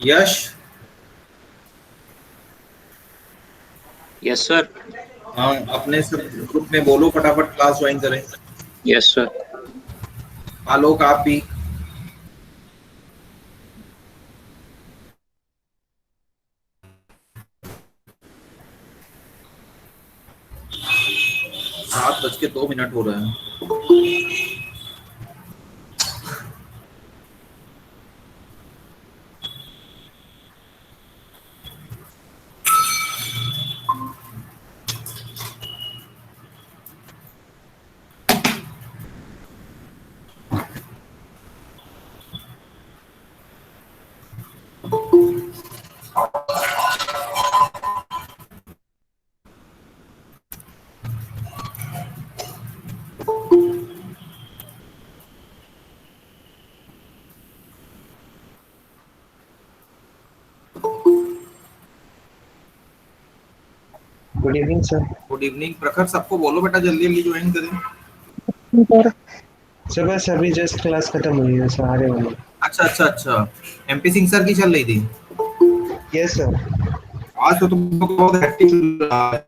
यश। Yes sir. हाँ, अपने सब ग्रुप में बोलो फटाफट क्लास ज्वाइन करें। Yes sir. आलोक आप भी। सात बज के 2 मिनट हो रहे हैं। Good evening sir. Good evening प्रखर, सबको बोलो बेटा जल्दी जल्दी ज्वाइन करें। सर सर बस अभी जस्ट क्लास खत्म हुई है सर, आ रहे वाले। अच्छा अच्छा अच्छा। एमपी सिंह सर की चल रही थी। Yes sir. आज तो तुम लोग को बहुत हेक्टिक चल रहा है।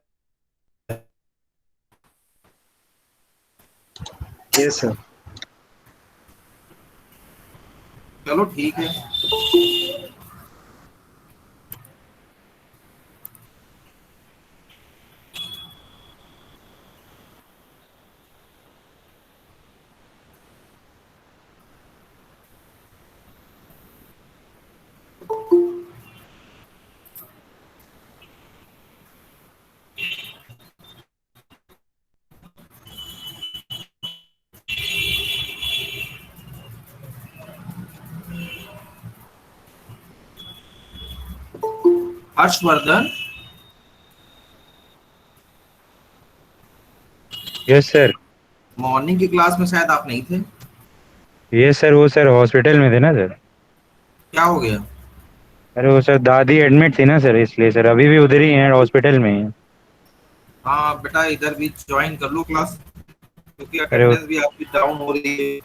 Yes sir. चलो ठीक है। हर्षवर्धन। Yes sir. मॉर्निंग की क्लास में शायद आप नहीं थे। यस सर, वो सर हॉस्पिटल में थे ना सर। क्या हो गया? अरे वो सर दादी एडमिट थी ना सर, इसलिए सर अभी भी उधर ही हैं, हॉस्पिटल में ही हैं। हाँ बेटा, इधर भी ज्वाइन कर लो क्लास, क्योंकि अरे अटेंडेंस भी आपकी डाउन हो रही है।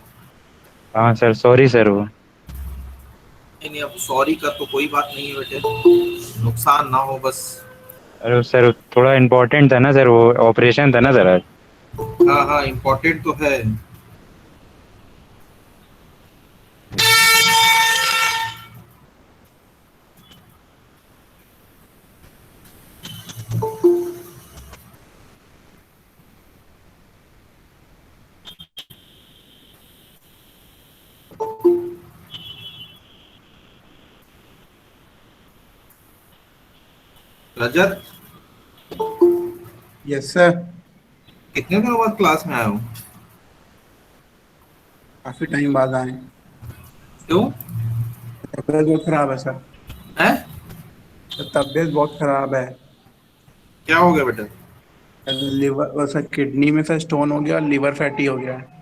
हाँ सर, सॉरी सर वो। नहीं नहीं, अब सॉरी का तो कोई बात नहीं है बेटे, नुकसान ना हो बस। अरे वो सर थोड़ा इम्पोर्टेंट था ना सर, वो ऑपरेशन था ना सर आज। हाँ हाँ, इम्पोर्टेंट तो है। रजत, यस सर। कितने दिनों बाद क्लास में आए हो? काफी टाइम बाद आए। क्यों? तबीयत बहुत खराब है सर। है? तबीयत बहुत खराब है। क्या हो गया बेटा? लिवर सर, किडनी में सर स्टोन हो गया और लिवर फैटी हो गया है।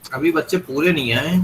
अभी बच्चे पूरे नहीं आए।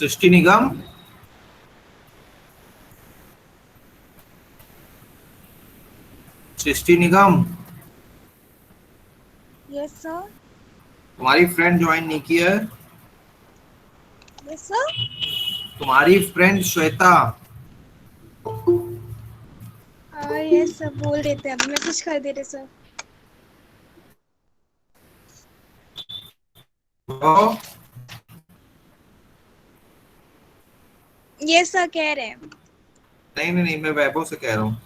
सृष्टि निगम, सृष्टि निगम, यस सर। तुम्हारी फ्रेंड ज्वाइन नहीं की है। Yes sir. तुम्हारी फ्रेंड श्वेता, यस सर, बोल देते हैं, अभी मैसेज कर दे रहे सर। तो यस सर कह रहे हैं। नहीं नहीं नहीं, मैं वैभव से कह रहा हूँ।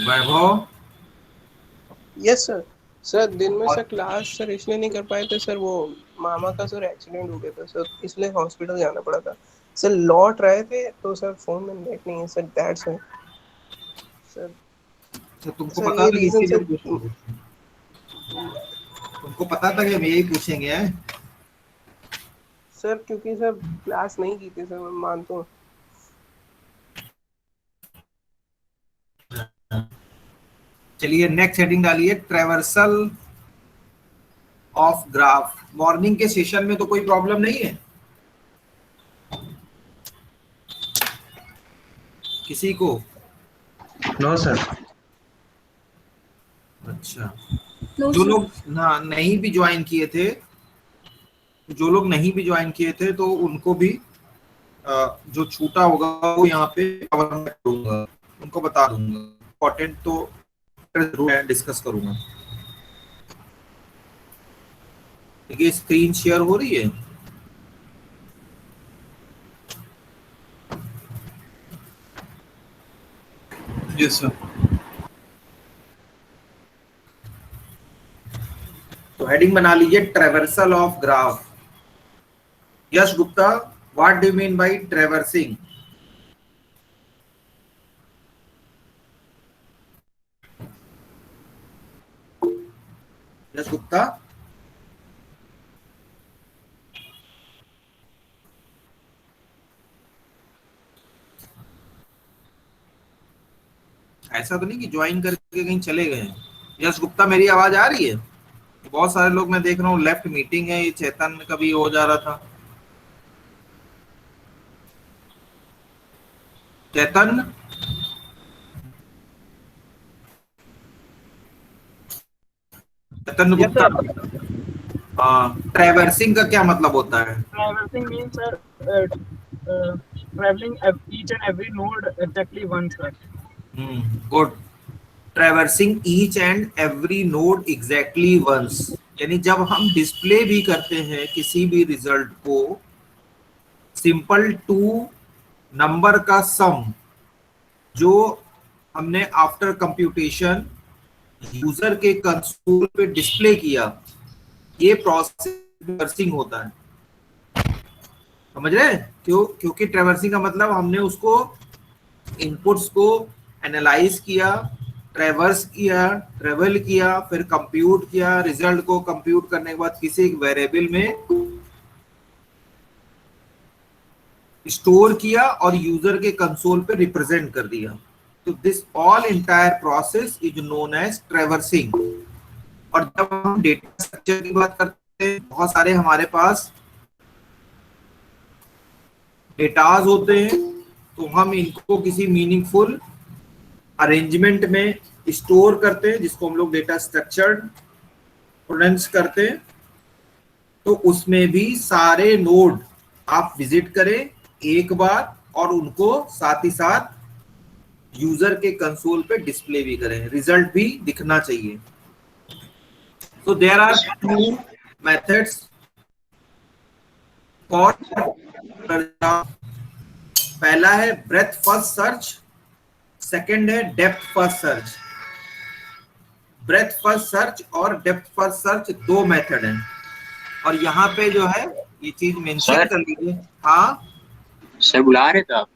वैभव, यस सर। सर दिन में सर क्लास सर इसलिए नहीं कर पाए थे सर, वो मामा का सर एक्सीडेंट हो गया था सर, इसलिए हॉस्पिटल जाना पड़ा था सर। लौट रहे थे तो सर फोन में नेट नहीं है सर, दैट्स व्हाई सर। तो तुमको सर पता ये था कि रीजन इसीलिए सर। पूछेंगे? तुमको पता था कि हम यही पूछेंगे हैं? सर क्योंकि सर क्लास नहीं की थी सर, मैं मानता हूँ। चलिए नेक्स्ट हेडिंग डालिए, ट्रेवर्सल ऑफ ग्राफ। मॉर्निंग के सेशन में तो कोई प्रॉब्लम नहीं है किसी को? No sir. अच्छा, नो जो सर। लोग ना नहीं भी ज्वाइन किए थे, जो लोग नहीं भी ज्वाइन किए थे तो उनको भी जो छूटा होगा वो यहाँ पे कवर मैं करूंगा, उनको बता दूंगा। इम्पोर्टेंट तो जरूर मैं डिस्कस करूंगा। देखिए स्क्रीन शेयर हो रही है। Yes sir. तो हेडिंग बना लीजिए, traversal of graph. Yash Gupta, what do you mean by traversing? Yash Gupta, ऐसा तो नहीं कि ज्वाइन करके कहीं चले गए हैं? यश गुप्ता, मेरी आवाज आ रही है? बहुत सारे लोग मैं देख रहा हूँ, लेफ्ट मीटिंग है, ये चेतन का भी हो जा रहा था। चेतन, चेतन Yes, गुप्ता, sir. ट्रेवर्सिंग का क्या मतलब होता है? Traversing means, sir, traveling each and every node exactly once, sir. Good. Traversing each and every node exactly once, यानी जब हम डिस्प्ले भी करते हैं किसी भी रिजल्ट को, सिंपल टू नंबर का सम जो हमने आफ्टर कंप्यूटेशन यूजर के कंसोल पे डिस्प्ले किया, ये प्रोसेस ट्रेवर्सिंग होता है। समझ रहे हैं? क्योंकि ट्रेवर्सिंग का मतलब हमने उसको इनपुट्स को एनालाइज किया, ट्रेवर्स किया, ट्रेवल किया, फिर कंप्यूट किया, रिजल्ट को कंप्यूट करने के बाद किसी एक वेरिएबल में स्टोर किया और यूजर के कंसोल पे रिप्रेजेंट कर दिया। तो this all entire process is known as traversing. और जब हम डेटा स्ट्रक्चर की बात करते हैं, बहुत सारे हमारे पास डेटाज होते हैं, तो हम इनको किसी मीनिंगफुल अरेंजमेंट में स्टोर करते हैं, जिसको हम लोग डेटा स्ट्रक्चर प्रोनाउंस करते हैं। तो उसमें भी सारे नोड आप विजिट करें एक बार और उनको साथ ही साथ यूजर के कंसोल पे डिस्प्ले भी करें, रिजल्ट भी दिखना चाहिए। तो there are two methods for, पहला है ब्रेथ फर्स्ट सर्च, सेकंड है depth first search. Breadth first search और डेप्थ फर्स्ट सर्च दो मेथड हैं, और यहाँ पे जो है ये चीज मेंशन कर लीजिए। हाँ सर बुला रहे थे आप?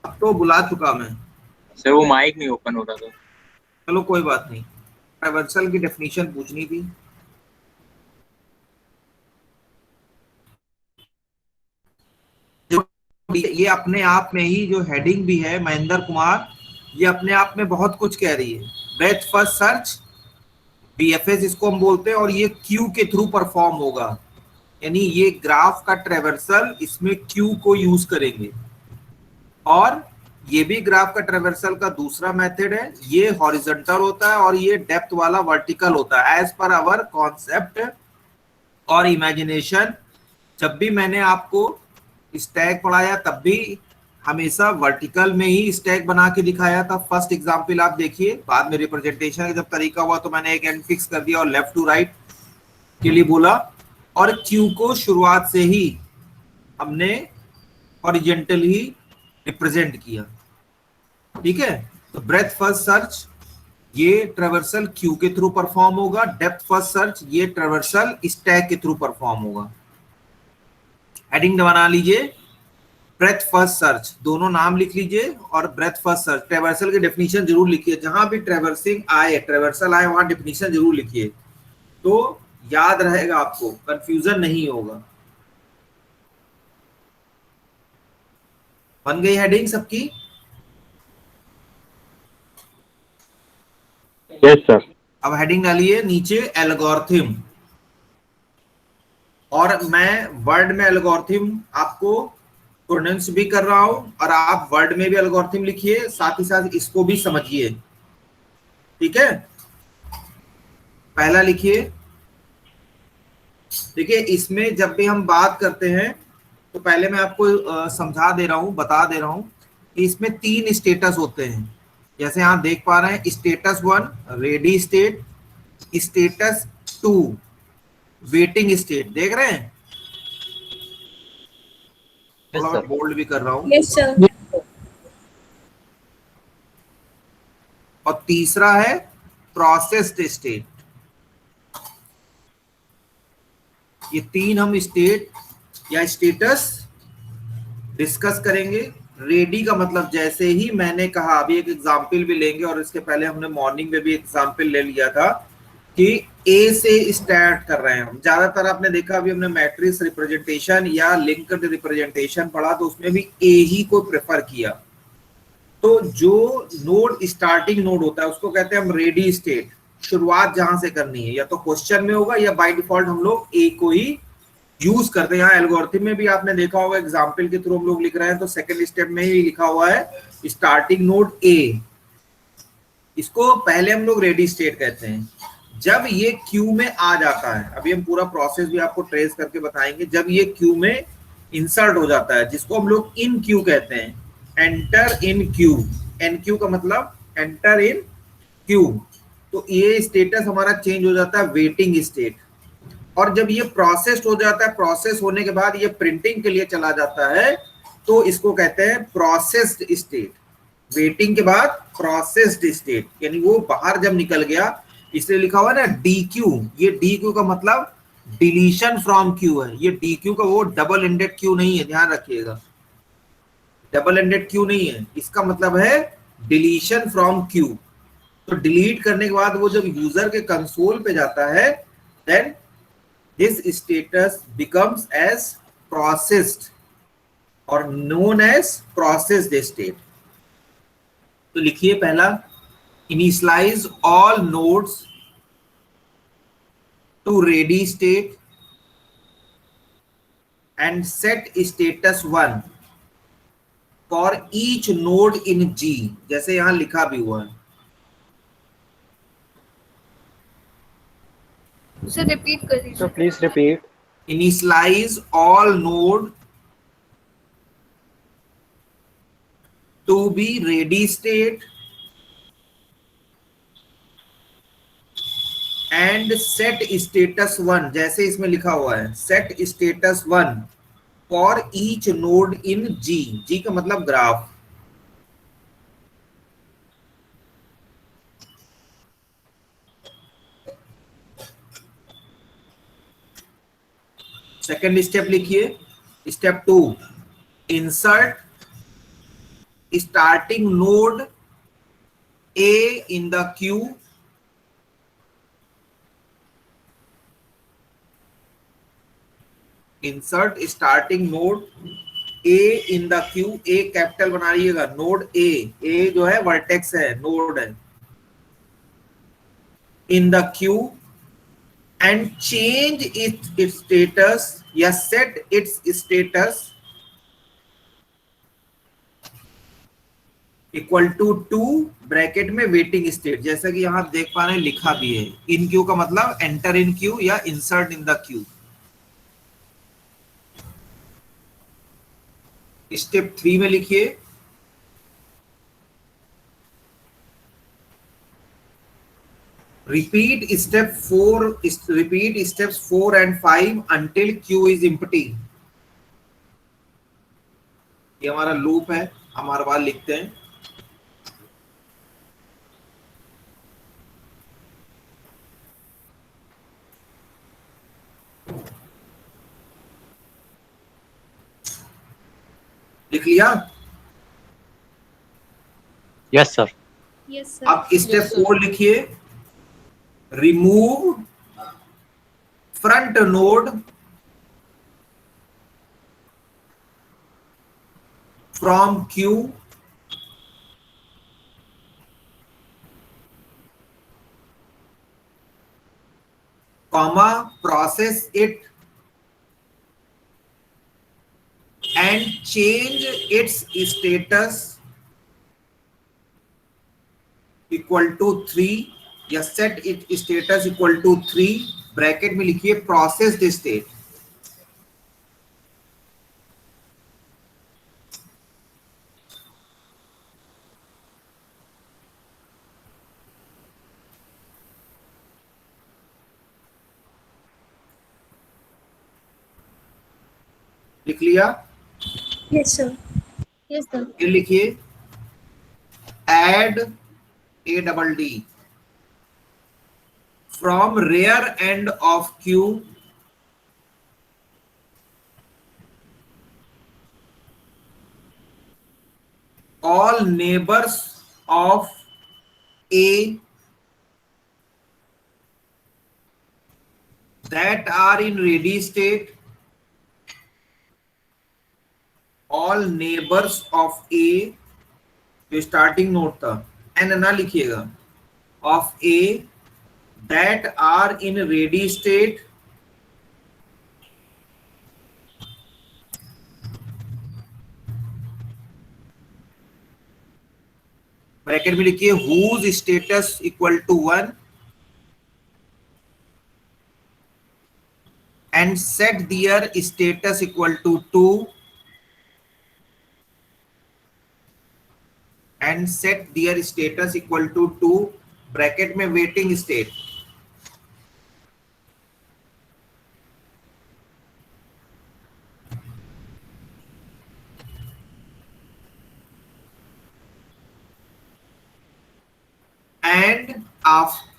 अब तो बुला चुका मैं। सर वो माइक नहीं ओपन हो रहा था। चलो कोई बात नहीं, ट्रैवर्सल की डेफिनेशन पूछनी थी। ये अपने आप में ही जो हेडिंग भी है महेंद्र कुमार, ये अपने आप में बहुत कुछ कह रही है। ब्रेथ फर्स्ट सर्च, बीएफएस इसको हम बोलते हैं, और ये क्यू के थ्रू परफॉर्म होगा, यानी ये ग्राफ का ट्रैवर्सल इसमें क्यू को यूज करेंगे। और ये भी ग्राफ का ट्रैवर्सल का दूसरा मेथड है, ये हॉरिजॉन्टल होता है और ये डेप्थ वाला वर्टिकल होता है। एज पर आवर कॉन्सेप्ट और इमेजिनेशन, जब भी मैंने आपको स्टैक पढ़ाया तब भी हमेशा वर्टिकल में ही स्टैक बना के दिखाया था। फर्स्ट एग्जांपल आप देखिए, बाद में रिप्रेजेंटेशन का जब तरीका हुआ तो मैंने एक एंड फिक्स कर दिया और लेफ्ट टू राइट के लिए बोला, और क्यू को शुरुआत से ही हमने हॉरिजॉन्टल ही रिप्रेजेंट किया। ठीक है, तो ब्रेथ फर्स्ट सर्च ये ट्रैवर्सल क्यू के थ्रू परफॉर्म होगा, डेप्थ फर्स्ट सर्च ये ट्रैवर्सल स्टैक के थ्रू परफॉर्म होगा। हेडिंग बना लीजिए, ब्रेथ फर्स्ट सर्च, दोनों नाम लिख लीजिए, और ब्रेथ फर्स्ट सर्च ट्रैवर्सल की डेफिनेशन जरूर लिखिए। जहां भी ट्रैवर्सिंग आए, ट्रैवर्सल आए, वहां डेफिनेशन जरूर लिखिए, तो याद रहेगा आपको, कंफ्यूजन नहीं होगा। बन गई हेडिंग सबकी? Yes sir. अब हेडिंग डालिए नीचे एल्गोरिथम, और मैं वर्ड में एल्गोरिथम आपको प्रोनाउंस भी कर रहा हूं, और आप वर्ड में भी एल्गोरिथम लिखिए, साथ ही साथ इसको भी समझिए। ठीक है, पहला लिखिए। देखिए, इसमें जब भी हम बात करते हैं तो पहले मैं आपको समझा दे रहा हूं, बता दे रहा हूं कि इसमें 3 स्टेटस होते हैं। जैसे आप देख पा रहे हैं, status 1 ready state, status 2 waiting state, देख रहे हैं? थोड़ा मैं बोल्ड भी कर रहा हूं। Yes sir. और तीसरा है प्रोसेस्ड स्टेट। ये 3 हम स्टेट या स्टेटस डिस्कस करेंगे। रेडी का मतलब, जैसे ही मैंने कहा, अभी एक एग्जांपल भी लेंगे, और इसके पहले हमने मॉर्निंग में भी एग्जांपल ले लिया था कि ए से स्टार्ट कर रहे हैं हम। ज्यादातर आपने देखा, अभी हमने मैट्रिक्स रिप्रेजेंटेशन या लिंक्ड रिप्रेजेंटेशन पढ़ा, तो उसमें भी ए ही को प्रेफर किया। तो जो नोड स्टार्टिंग नोड होता है उसको कहते हैं हम रेडी स्टेट। शुरुआत जहां से करनी है, या तो क्वेश्चन में होगा या बाय डिफॉल्ट हम लोग ए को ही यूज करते हैं। यहाँ एल्गोरिथम में भी आपने देखा होगा, एग्जांपल के थ्रू हम लोग लिख रहे हैं तो सेकंड स्टेप में ही लिखा हुआ है स्टार्टिंग नोड ए। इसको पहले हम लोग रेडी स्टेट कहते हैं। जब ये क्यू में आ जाता है, अभी हम पूरा प्रोसेस भी आपको ट्रेस करके बताएंगे, जब ये क्यू में इंसर्ट हो जाता है, जिसको हम लोग इन क्यू कहते हैं, enter in queue. Enqueue का मतलब एंटर इन क्यू, तो ये स्टेटस हमारा चेंज हो जाता है वेटिंग स्टेट। और जब ये प्रोसेस्ड हो जाता है, प्रोसेस होने के बाद ये प्रिंटिंग के लिए चला जाता है, तो इसको कहते हैं प्रोसेस्ड स्टेट। वेटिंग के बाद प्रोसेस्ड स्टेट, यानी वो बाहर जब निकल गया, इसलिए लिखा हुआ है ना डी क्यू। ये डी क्यू का मतलब डिलीशन फ्रॉम क्यू है। ये डी क्यू का वो डबल एंडेड क्यू नहीं है, ध्यान रखिएगा, डबल एंडेड क्यू नहीं है, इसका मतलब है डिलीशन फ्रॉम क्यू। तो डिलीट करने के बाद वो जब यूजर के कंसोल पे जाता है, then this status becomes as processed or known as processed state। तो लिखिए पहला, initialize all nodes to ready state and set status 1 for each node in G, जैसे यहां लिखा भी हुआ है। सर रिपीट कर दीजिए। So please repeat. Initialize all node to be ready state and set status 1, जैसे इसमें लिखा हुआ है set status 1 for each node in G। G का मतलब ग्राफ। सेकेंड स्टेप लिखिए, step 2, insert starting node A in the queue insert starting node A in the queue, A capital बनाइएगा, node A जो है वर्टेक्स है, node है, in the queue and change its status या set its status equal to bracket में waiting state, जैसा कि यहां देख पा रहे हैं लिखा भी है। इन क्यू का मतलब एंटर इन क्यू या insert in the Q. Step 3 में लिखिए repeat steps 4 and 5 until Q is empty. ये हमारा लूप है, हम हर बार लिखते हैं। लिख लिया? Yes sir. Yes sir. अब स्टेप 4 लिखिए remove front node from Q comma process it and change its status equal to 3 या set its status equal to 3 bracket में लिखिए processed state। लिख लिया? Yes sir. Yes sir. फिर लिखिए add ADD from rear end of queue all neighbors of A that are in ready state, all neighbors of A जो starting node था, एन ना लिखिएगा, of A that are in ready state bracket में लिखिए whose status equal to 1 and set their status equal to 2 and set their status equal to 2 bracket में waiting state.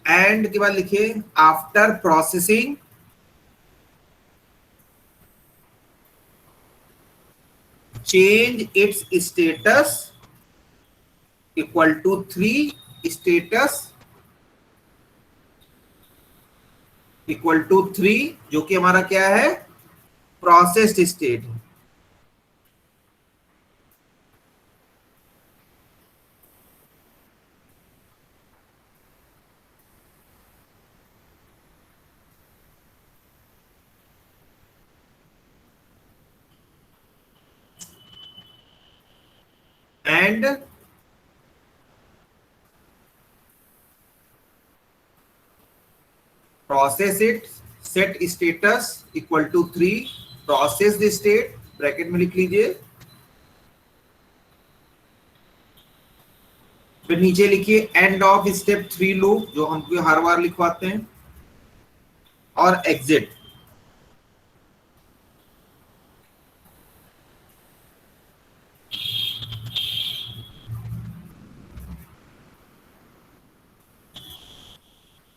End के बाद लिखिए after processing change its status equal to 3 status equal to 3 जो कि हमारा क्या है processed state. And process it, set status equal to 3 process the state bracket में लिख लीजिए। फिर नीचे लिखिए एंड ऑफ स्टेप 3 लूप जो हमको हर बार लिखवाते हैं और एग्जिट।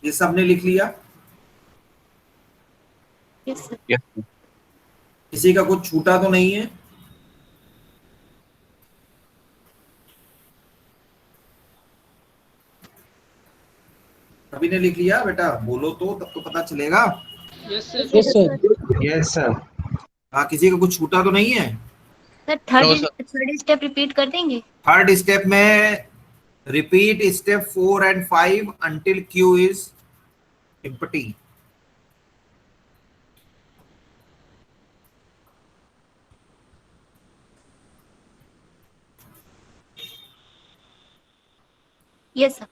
ये सबने लिख लिया? Yes sir. किसी का कुछ छूटा तो नहीं है? सभी ने लिख लिया बेटा? बोलो तो, तब तो पता चलेगा। Yes sir. Yes sir. हाँ, किसी का कुछ छूटा तो नहीं है? सर थर्ड स्टेप रिपीट कर देंगे? थर्ड स्टेप में repeat step 4 and 5 until Q is empty. Yes sir.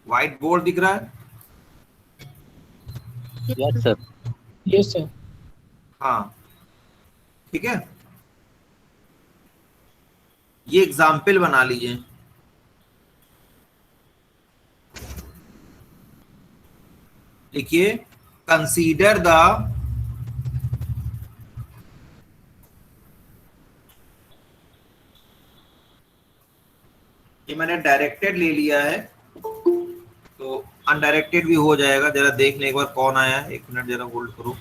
White board दिख रहा है? Yes sir. Yes sir. हाँ, ठीक है। ये एग्जाम्पल बना लीजिए। लिखिए, कंसीडर द ये मैंने डायरेक्टेड ले लिया है, तो अनडायरेक्टेड भी हो जाएगा। जरा देख ले एक बार कौन आया है। 1 मिनट जरा होल्ड करो।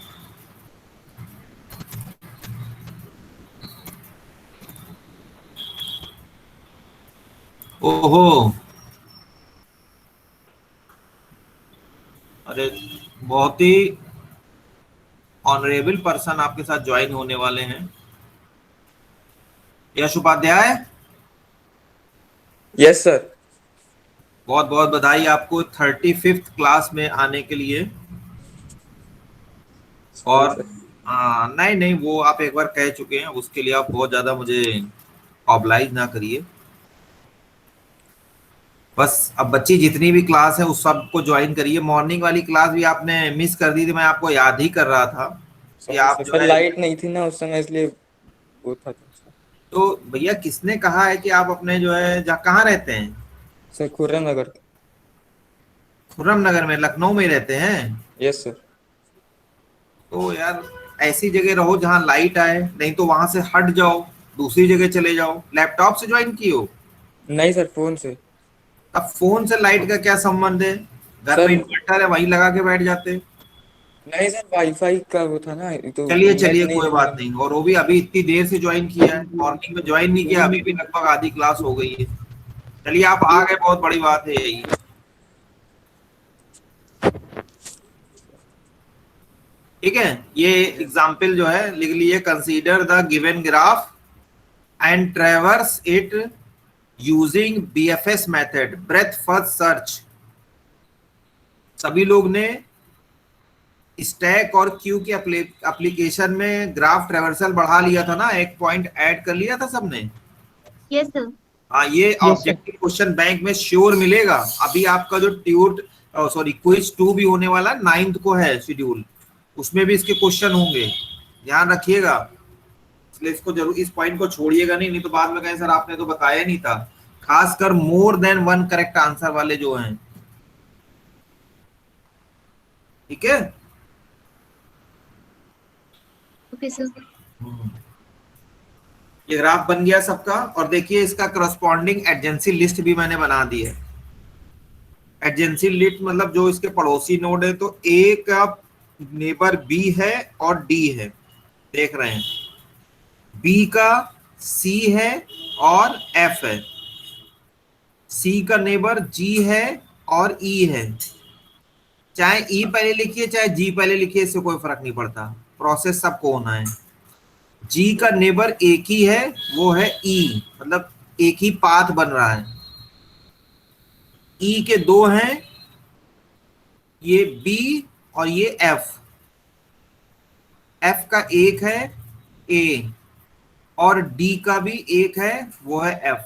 ओहो, अरे बहुत ही ऑनरेबल पर्सन आपके साथ ज्वाइन होने वाले हैं। यश उपाध्याय, यस सर। बहुत बहुत बधाई आपको 35th क्लास में आने के लिए। और नहीं नहीं, वो आप एक बार कह चुके हैं, उसके लिए आप बहुत ज्यादा मुझे ऑब्लाइज ना करिए। बस अब बच्ची जितनी भी क्लास है उस सबको ज्वाइन करिए। मॉर्निंग वाली क्लास भी आपने मिस कर दी थी, मैं आपको याद ही कर रहा था कि आप जो है, लाइट नहीं थी ना उस समय, इसलिए वो था। तो भैया किसने कहा है कि आप अपने जो है कहाँ रहते हैं? सर खुर्रम नगर। खुर्रम नगर में, लखनऊ में रहते हैं? Yes sir. तो यार ऐसी जगह रहो जहाँ लाइट आए, नहीं तो वहां से हट जाओ, दूसरी जगह चले जाओ। लैपटॉप से ज्वाइन किए हो? नहीं सर, फोन से। अब फोन से लाइट का क्या संबंध है? घर में इन्वर्टर है, वहीं लगा के बैठ जाते। नहीं सर, वाईफाई का वो था ना, तो चलिए चलिए, कोई बात नहीं। और वो भी अभी इतनी देर से ज्वाइन किया है, मॉर्निंग में ज्वाइन नहीं किया, अभी भी लगभग आधी क्लास हो गई है। चलिए आप आ गए, बहुत बड़ी बात है यही। ठीक है, ये एग्जाम्पल जो है लिख लीजिए। Consider the given graph and ट्रेवर्स it using BFS method, breath first search. सभी लोग ने स्टैक और क्यू के एप्लीकेशन में ग्राफ ट्रेवर्सल बढ़ा लिया था ना, एक पॉइंट ऐड कर लिया था सबने? Yes sir. हाँ, ये ऑब्जेक्टिव क्वेश्चन बैंक में श्योर मिलेगा। अभी आपका जो क्विज 2 भी होने वाला 9th को है शेड्यूल, उसमें भी इसके क्वेश्चन होंगे, ध्यान रखिएगा। इसलिए इसको जरूर, इस पॉइंट को छोड़िएगा नहीं तो बाद में कहें सर आपने तो बताया नहीं था। खासकर मोर देन 1 करेक्ट आंसर वाले जो हैं, ठीक है? Okay sir. ये ग्राफ बन गया सबका। और देखिए इसका करस्पॉन्डिंग एडजेंसी लिस्ट भी मैंने बना दी है। एडजेंसी लिस्ट मतलब जो इसके पड़ोसी नोड है, तो ए का नेबर बी है और डी है, देख रहे हैं। बी का सी है और एफ है। सी का नेबर जी है और ई है। चाहे ई पहले लिखिए चाहे जी पहले लिखिए, इससे कोई फर्क नहीं पड़ता, प्रोसेस सबको होना है। जी का नेबर एक ही है, वो है ई, मतलब एक ही पाथ बन रहा है। ई के 2 हैं, ये बी और ये एफ। एफ का 1 है ए, और डी का भी 1 है, वो है एफ।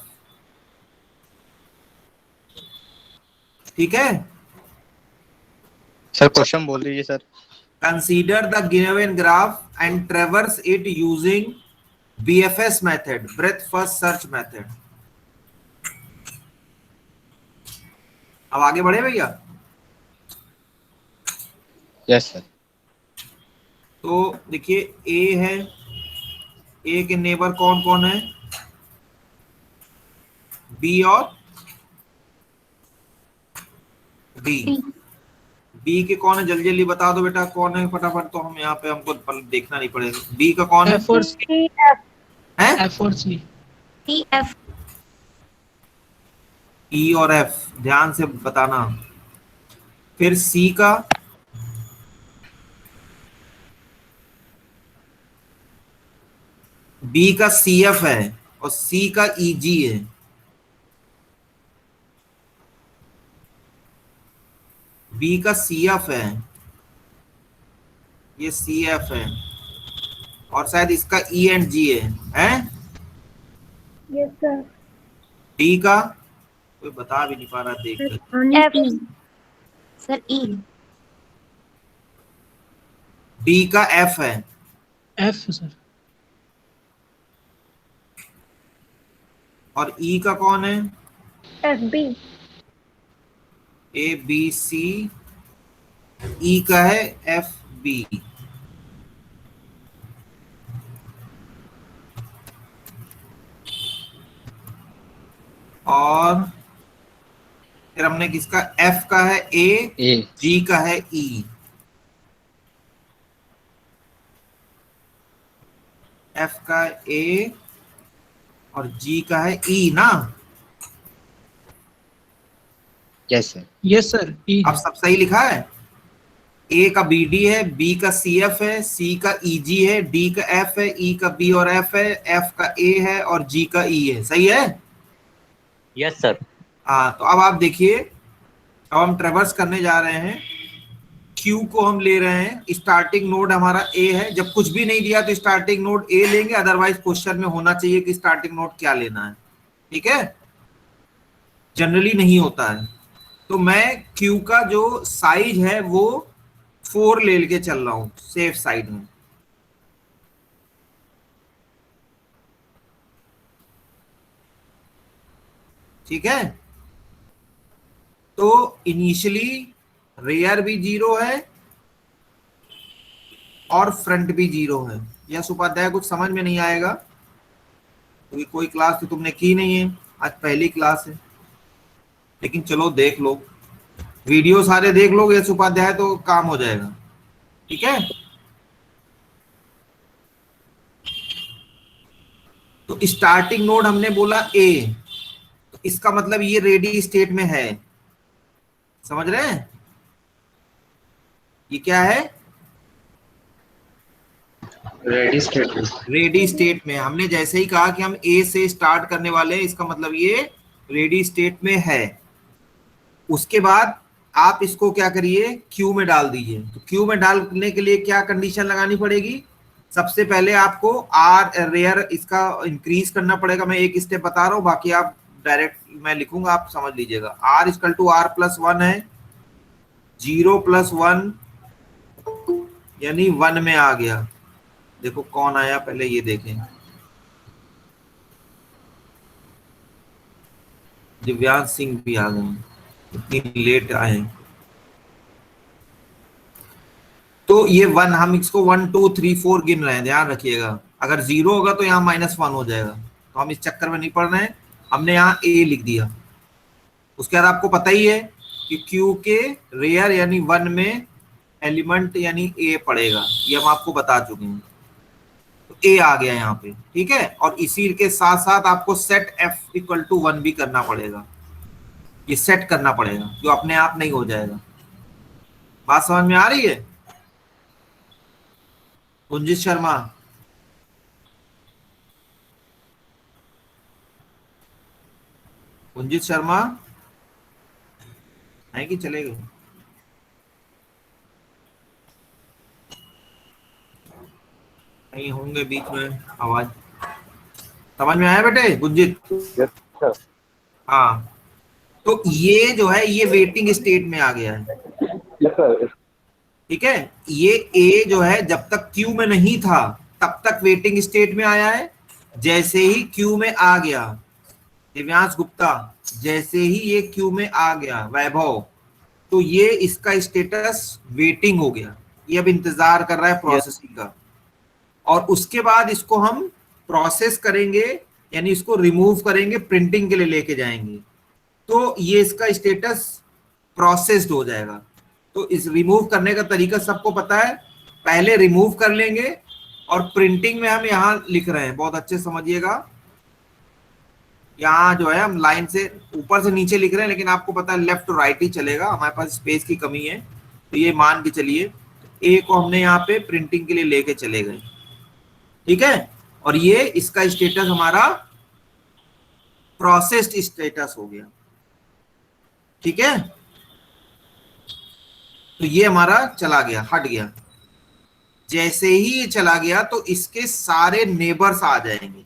ठीक है सर? क्वेश्चन बोल दीजिए sir. Consider the given graph and ट्रेवर्स it using BFS method, breath first search method. अब आगे बढ़े भैया? Yes sir. तो देखिए ए है, ए के नेबर कौन कौन है? बी और बी। बी के कौन है, जल्दी जल्दी बता दो बेटा कौन है फटाफट, तो हम यहाँ पे हमको देखना नहीं पड़ेगा। बी का कौन है? F और C. हैं? F और C. T F ई और एफ, ध्यान से बताना। फिर सी का बी का सी एफ है और सी का ई जी है। बी का सी एफ है, ये सी एफ है और शायद इसका ई एंड जी है? Yes sir. डी का कोई बता भी नहीं पा रहा, देख कर। F सर E डी का एफ है, F सर. और ई का कौन है? FB। ए बी सी, ई का है एफ बी। और फिर हमने किसका, एफ का है ए, जी का है ई। एफ का ए और जी का है ई ना? Yes sir. Yes sir. E. अब सब सही लिखा है। ए का बी डी है, बी का सी एफ है, सी का ई जी है, डी का एफ है, ई का बी और एफ है, एफ का ए है और जी का ई है। सही है? Yes sir. हाँ, तो अब आप देखिए, अब हम ट्रेवर्स करने जा रहे हैं। क्यू को हम ले रहे हैं, स्टार्टिंग नोड हमारा ए है। जब कुछ भी नहीं दिया तो स्टार्टिंग नोड ए लेंगे, अदरवाइज क्वेश्चन में होना चाहिए कि स्टार्टिंग नोड क्या लेना है। ठीक है, जनरली नहीं होता है। तो मैं क्यू का जो साइज है वो 4 ले के चल रहा हूं सेफ साइड में। ठीक है, तो इनिशियली रेयर भी 0 है और फ्रंट भी 0 है। यह उपाध्याय कुछ समझ में नहीं आएगा क्योंकि कोई क्लास तो तुमने की नहीं है, आज पहली क्लास है। लेकिन चलो देख लो, वीडियो सारे देख लोगे यह उपाध्याय तो काम हो जाएगा। ठीक है, तो स्टार्टिंग नोड हमने बोला ए, तो इसका मतलब ये रेडी स्टेट में है। समझ रहे हैं? ये क्या है? रेडी स्टेट में। रेडी स्टेट में। हमने जैसे ही कहा कि हम ए से स्टार्ट करने वाले हैं, इसका मतलब ये रेडी स्टेट में है। उसके बाद आप इसको क्या करिए, क्यू में डाल दीजिए। तो क्यू में डालने के लिए क्या कंडीशन लगानी पड़ेगी? सबसे पहले आपको आर रेयर इसका इंक्रीज करना पड़ेगा। मैं एक स्टेप बता रहा हूं, बाकी आप डायरेक्ट मैं लिखूंगा, आप समझ लीजिएगा। R equal to R plus 1 है, 0 प्लस 1 यानी 1 में आ गया। देखो कौन आया, पहले ये देखें। दिव्यांश सिंह भी आ गए, इतनी लेट आए। तो ये 1, हम इसको 1 2 3 4 गिन रहे हैं, ध्यान रखिएगा। अगर 0 होगा तो यहाँ -1 हो जाएगा, तो हम इस चक्कर में नहीं पड़ रहे हैं। हमने यहाँ ए लिख दिया। उसके बाद आपको पता ही है कि क्यू के रेयर यानी 1 में एलिमेंट यानी ए पड़ेगा, ये हम आपको बता चुके हैं। तो ए आ गया यहाँ पे। ठीक है, और इसी के साथ साथ आपको सेट एफ इक्वल टू 1 भी करना पड़ेगा। ये सेट करना पड़ेगा, जो अपने आप नहीं हो जाएगा। बात समझ में आ रही है? कुंजित शर्मा, कुंजित शर्मा है कि चले गए? नहीं होंगे बीच में। आवाज समझ में आया बेटे कुंजित? हाँ, तो ये जो है ये वेटिंग स्टेट में आ गया है। ठीक है, ये ए जो है जब तक क्यू में नहीं था तब तक वेटिंग स्टेट में आया है। जैसे ही क्यू में आ गया, दिव्यांश गुप्ता, जैसे ही ये क्यू में आ गया वैभव, तो ये इसका स्टेटस वेटिंग हो गया। ये अब इंतजार कर रहा है प्रोसेसिंग का। और उसके बाद इसको हम प्रोसेस करेंगे, यानी इसको रिमूव करेंगे, प्रिंटिंग के लिए लेके जाएंगे। तो ये इसका स्टेटस प्रोसेस्ड हो जाएगा। तो इस रिमूव करने का तरीका सबको पता है, पहले रिमूव कर लेंगे और प्रिंटिंग में हम यहां लिख रहे हैं, बहुत अच्छे समझिएगा। यहाँ जो है हम लाइन से ऊपर से नीचे लिख रहे हैं, लेकिन आपको पता है लेफ्ट टू राइट ही चलेगा, हमारे पास स्पेस की कमी है। तो ये मान के चलिए ए को हमने यहाँ पे प्रिंटिंग के लिए लेके चले गए, ठीक है। और ये इसका स्टेटस हमारा प्रोसेस्ड स्टेटस हो गया, ठीक है। तो ये हमारा चला गया, हट गया। जैसे ही ये चला गया तो इसके सारे नेबर्स आ जाएंगे।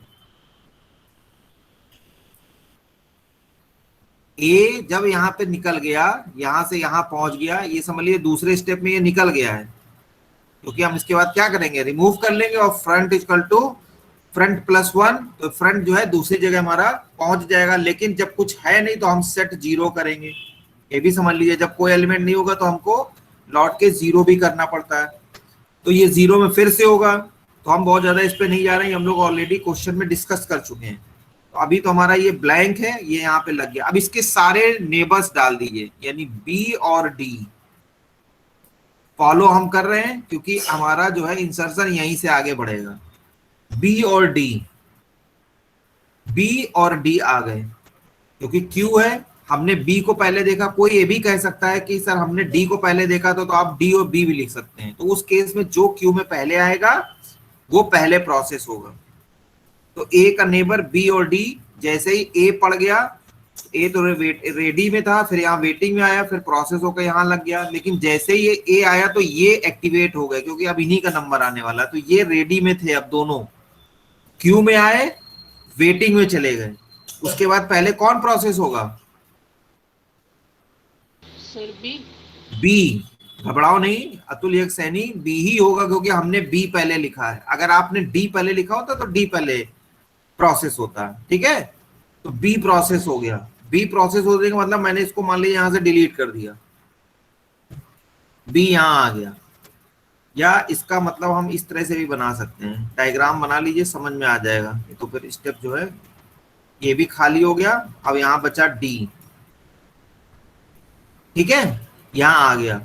ए जब यहां पे निकल गया, यहां से यहां पहुंच गया, ये समझ लिए दूसरे स्टेप में ये निकल गया है, क्योंकि हम इसके बाद क्या करेंगे, रिमूव कर लेंगे और front equal to front plus 1, तो फ्रंट जो है दूसरी जगह हमारा पहुंच जाएगा। लेकिन जब कुछ है नहीं तो हम सेट 0 करेंगे, ये भी समझ लीजिए। जब कोई एलिमेंट नहीं होगा तो हमको लौट के 0 भी करना पड़ता है। तो ये 0 में फिर से होगा, तो हम बहुत ज्यादा इस पे नहीं जा रहे हैं, हम लोग ऑलरेडी क्वेश्चन में डिस्कस कर चुके हैं। तो अभी तो हमारा ये ब्लैंक है, ये यहाँ पे लग गया। अब इसके सारे नेबर्स डाल दीजिए, यानी बी और डी। फॉलो हम कर रहे हैं क्योंकि हमारा जो है इंसर्शन यहीं से आगे बढ़ेगा। बी और डी, बी और डी आ गए, क्योंकि क्यू है, हमने बी को पहले देखा। कोई ये भी कह सकता है कि सर हमने डी को पहले देखा, तो आप डी और बी भी लिख सकते हैं। तो उस केस में जो क्यू में पहले आएगा वो पहले प्रोसेस होगा। तो ए का नेबर बी और डी, जैसे ही ए पड़ गया, ए तो रेडी में था, फिर यहाँ वेटिंग में आया, फिर प्रोसेस होकर यहाँ लग गया। लेकिन जैसे ही ये ए आया तो ये एक्टिवेट हो गए, क्योंकि अब इन्हीं का नंबर आने वाला। तो ये रेडी में थे, अब दोनों क्यू में आए, वेटिंग में चले गए। उसके बाद पहले कौन प्रोसेस होगा? Sir B. घबराओ नहीं अतुल एक सैनी, बी ही होगा, क्योंकि हमने बी पहले लिखा है। अगर आपने डी पहले लिखा होता तो डी पहले प्रोसेस होता है, ठीक है। तो बी प्रोसेस हो गया। बी प्रोसेस होने का मतलब मैंने इसको मान लीजिए यहां से डिलीट कर दिया, बी यहां आ गया। या इसका मतलब हम इस तरह से भी बना सकते हैं, डायग्राम बना लीजिए, समझ में आ जाएगा। तो फिर स्टेप जो है ये भी खाली हो गया। अब यहां बचा डी, ठीक है, यहां आ गया।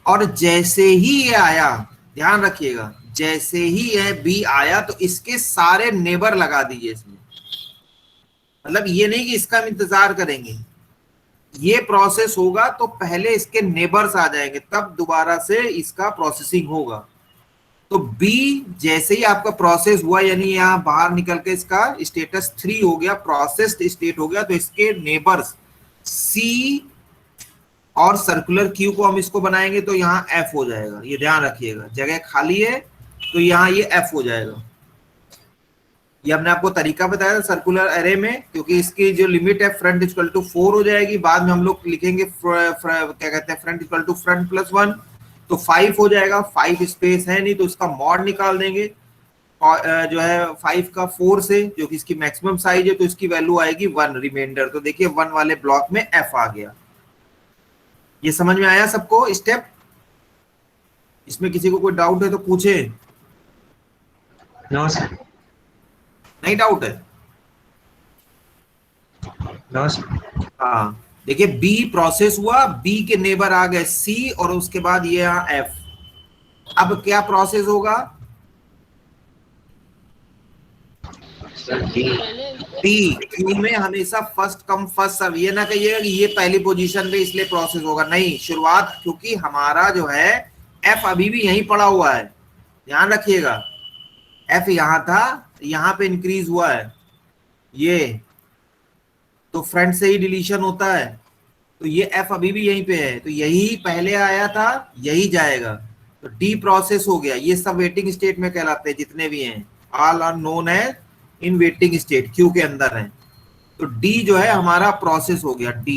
और जैसे ही ये आया, ध्यान रखिएगा, जैसे ही ये बी आया तो इसके सारे नेबर लगा दीजिए इसमें। मतलब ये नहीं कि इसका हम इंतजार करेंगे, ये प्रोसेस होगा तो पहले इसके नेबर्स आ जाएंगे, तब दोबारा से इसका प्रोसेसिंग होगा। तो बी जैसे ही आपका प्रोसेस हुआ, यानी यहाँ बाहर निकल के इसका स्टेटस 3 हो गया, प्रोसेस्ड स्टेट हो गया, तो इसके नेबर्स सी और सर्कुलर क्यू को हम इसको बनाएंगे तो यहाँ एफ हो जाएगा। ये ध्यान रखिएगा, जगह खाली है तो यहाँ ये एफ हो जाएगा। ये हमने आपको तरीका बताया था सर्कुलर एरे में, क्योंकि इसकी जो लिमिट है फ्रंट इक्वल टू 4 हो जाएगी। बाद में हम लोग लिखेंगे क्या कहते हैं, front equal to front plus 1, तो 5 हो जाएगा। 5 स्पेस है नहीं तो इसका मॉड निकाल देंगे, और जो है 5 का 4 से, जो कि इसकी मैक्सिमम साइज है, तो इसकी वैल्यू आएगी 1 रिमाइंडर। तो देखिए 1 वाले ब्लॉक में एफ आ गया। ये समझ में आया सबको स्टेप? इसमें किसी को कोई डाउट है तो पूछे। No sir. नहीं डाउट है? No sir. हाँ, देखिए बी प्रोसेस हुआ, बी के नेबर आ गए सी, और उसके बाद ये यहाँ एफ। अब क्या प्रोसेस होगा? डी। क्यू में हमेशा फर्स्ट कम फर्स्ट सर्व। ये ना कहिएगा कि ये पहली पोजीशन पे इसलिए प्रोसेस होगा, नहीं, शुरुआत, क्योंकि हमारा जो है एफ अभी भी यहीं पड़ा हुआ है, ध्यान रखिएगा। एफ यहां था, यहां पे इंक्रीज हुआ है ये, तो फ्रंट से ही डिलीशन होता है, तो ये एफ अभी भी यहीं पे है, तो यही पहले आया था, यही जाएगा। तो डी प्रोसेस हो गया। ये सब वेटिंग स्टेट में कहलाते हैं, जितने भी हैं, all are known as in waiting state, queue के अंदर है। तो डी जो है हमारा प्रोसेस हो गया, डी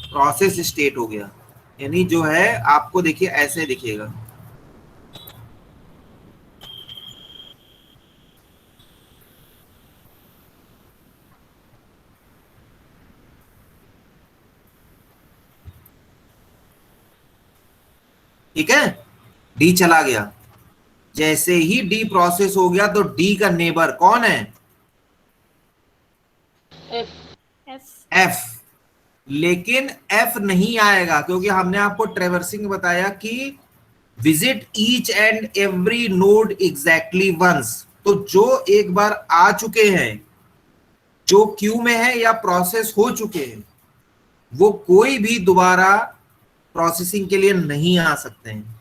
प्रोसेस स्टेट हो गया। यानी जो है आपको देखिए ऐसे दिखेगा, ठीक है। डी चला गया। जैसे ही डी प्रोसेस हो गया तो डी का नेबर कौन है? एफ। लेकिन एफ नहीं आएगा, क्योंकि हमने आपको ट्रेवर्सिंग बताया कि visit each and every node exactly once. तो जो एक बार आ चुके हैं, जो क्यू में है या प्रोसेस हो चुके हैं, वो कोई भी दोबारा प्रोसेसिंग के लिए नहीं आ सकते हैं।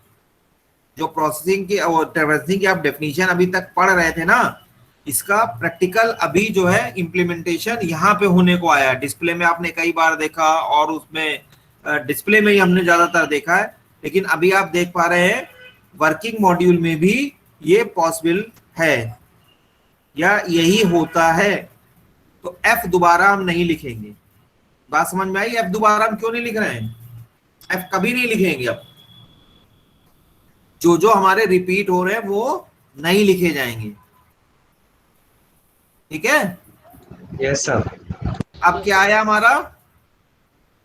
जो प्रोसेसिंग की और ट्रेवर्सिंग की आप डेफिनेशन अभी तक पढ़ रहे थे ना, इसका प्रैक्टिकल अभी जो है इम्प्लीमेंटेशन यहाँ पे होने को आया। डिस्प्ले में आपने कई बार देखा और उसमें डिस्प्ले में ही हमने ज्यादातर देखा है, लेकिन अभी आप देख पा रहे हैं वर्किंग मॉड्यूल में भी ये पॉसिबल है या यही होता है। तो एफ दोबारा हम नहीं लिखेंगे। बात समझ में आई? एफ दोबारा हम क्यों नहीं लिख रहे हैं? एफ कभी नहीं लिखेंगे। अब जो जो हमारे रिपीट हो रहे हैं वो नहीं लिखे जाएंगे, ठीक है? Yes sir. अब क्या आया हमारा?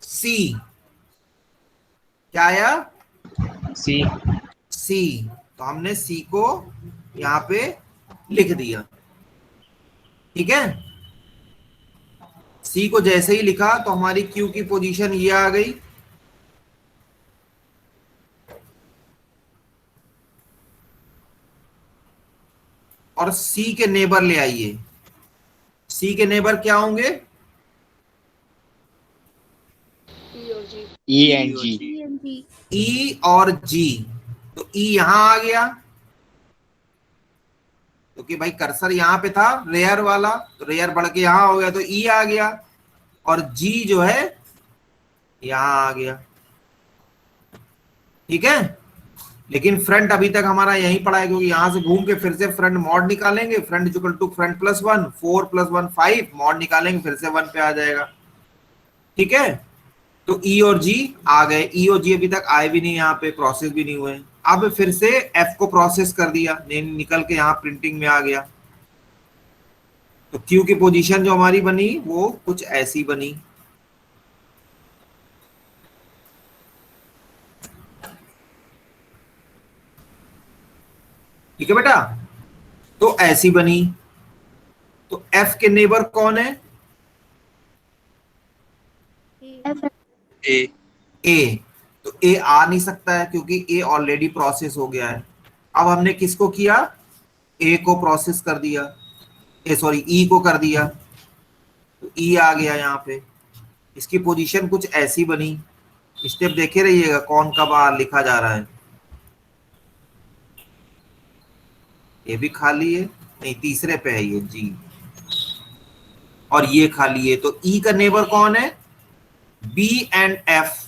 सी। क्या आया? सी। सी। तो हमने सी को यहां पे लिख दिया, ठीक है? सी को जैसे ही लिखा तो हमारी क्यू की पोजीशन ये आ गई। और सी के नेबर ले आइए। सी के नेबर क्या होंगे? E and G. ई और जी। तो ई यहां आ गया, क्योंकि भाई कर्सर यहां पे था रेयर वाला, तो रेयर बढ़ के यहां हो गया तो ई आ गया। और जी जो है यहां आ गया, ठीक है? लेकिन फ्रंट अभी तक हमारा यहीं पड़ा है, क्योंकि यहां से घूम के फिर से फ्रंट मॉड निकालेंगे। Front equal to front plus 1, 4 plus 1 5, mod निकालेंगे फिर से 1 पे आ जाएगा, ठीक है? तो ई और जी आ गए। ई और जी अभी तक आए भी नहीं, यहाँ पे प्रोसेस भी नहीं हुए। अब फिर से एफ को प्रोसेस कर दिया, निकल के यहाँ प्रिंटिंग में आ गया। तो क्यू की पोजीशन जो हमारी बनी वो कुछ ऐसी बनी। ठीक है बेटा? तो ऐसी बनी। तो एफ के नेबर कौन है? ए। ए। तो ए आ नहीं सकता है, क्योंकि ए ऑलरेडी प्रोसेस हो गया है। अब हमने किसको किया? ए को प्रोसेस कर दिया, सॉरी ई को कर दिया, तो ई आ गया यहाँ पे। इसकी पोजीशन कुछ ऐसी बनी। स्टेप देखे रहिएगा कौन कब लिखा जा रहा है। ये भी खाली है, नहीं तीसरे पे है ये जी, और ये खाली है। तो ई का नेबर कौन है? बी एंड एफ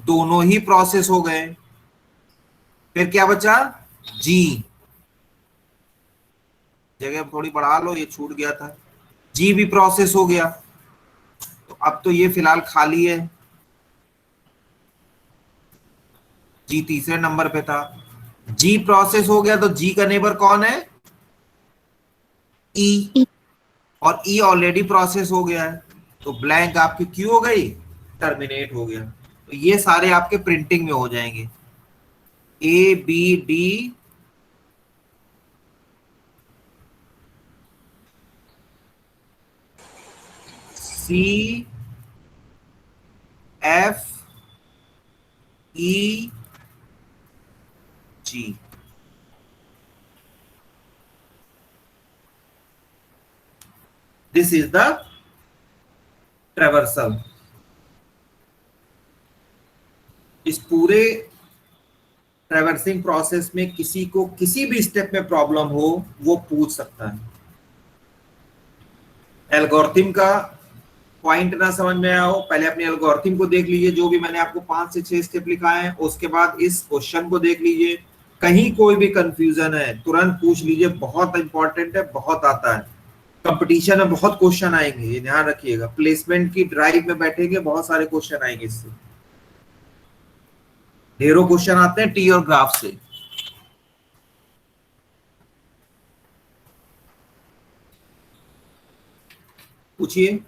दोनों ही प्रोसेस हो गए। फिर क्या बचा? जी। जगह थोड़ी बढ़ा लो, ये छूट गया था। जी भी प्रोसेस हो गया, तो अब तो ये फिलहाल खाली है। जी तीसरे नंबर पे था। जी प्रोसेस हो गया, तो जी का नेबर कौन है? ई। और ई ऑलरेडी प्रोसेस हो गया है, तो ब्लैंक आपकी क्यू हो गई, टर्मिनेट हो गया। तो ये सारे आपके प्रिंटिंग में हो जाएंगे। A B D C F E G. This is the traversal. इस पूरे ट्रेवर्सिंग प्रोसेस में किसी को किसी भी स्टेप में प्रॉब्लम हो वो पूछ सकता है। एल्गोरिथम का पॉइंट ना समझ में आया हो, पहले अपने एल्गोरिथम को देख लीजिए, जो भी मैंने आपको 5 से 6 स्टेप लिखाए हैं। उसके बाद इस क्वेश्चन को देख लीजिए, कहीं कोई भी कंफ्यूजन है तुरंत पूछ लीजिए, बहुत इंपॉर्टेंट है, बहुत आता है। कंपटीशन में बहुत क्वेश्चन आएंगे, ये ध्यान रखिएगा। प्लेसमेंट की ड्राइव में बैठेंगे, बहुत सारे क्वेश्चन आएंगे, इससे ढेरों क्वेश्चन आते हैं टी और ग्राफ से। पूछिए।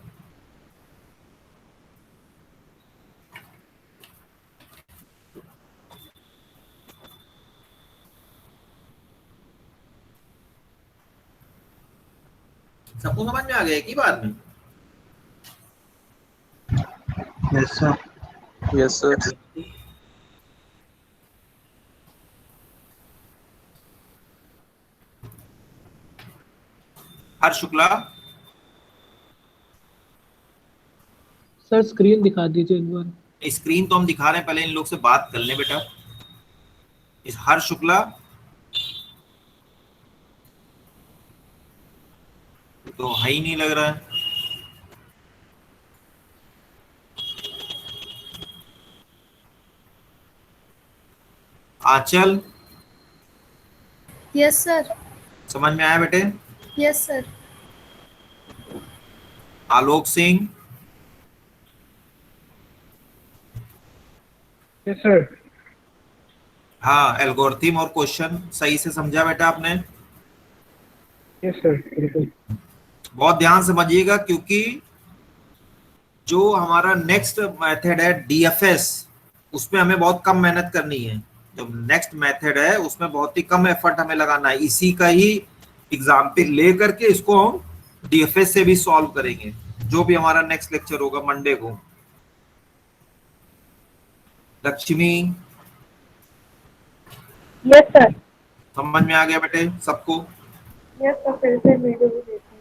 सबको समझ में आ गया कि बाद में? Yes sir. Yes sir. Harsh Shukla, sir screen दिखा दीजिए एक बार। स्क्रीन तो हम दिखा रहे हैं, पहले इन लोग से बात कर लें बेटा। इस हर्ष शुक्ला तो है ही नहीं लग रहा है। Anchal, yes sir. समझ में आया बेटे? Yes sir. Alok Singh, yes sir. हाँ, एल्गोरिथम और क्वेश्चन सही से समझा बेटा आपने? यस सर बिल्कुल। बहुत ध्यान समझिएगा, क्योंकि जो हमारा नेक्स्ट मेथड है डीएफएस, उसमें हमें बहुत कम मेहनत करनी है। जो नेक्स्ट मेथड है उसमें बहुत ही कम एफर्ट हमें लगाना है। इसी का ही एग्जाम्पल ले करके इसको हम डीएफएस से भी सॉल्व करेंगे, जो भी हमारा नेक्स्ट लेक्चर होगा मंडे को। Lakshmi, yes sir. समझ में आ गया बेटे सबको? यस सर, फिर से वीडियो भी देखूं।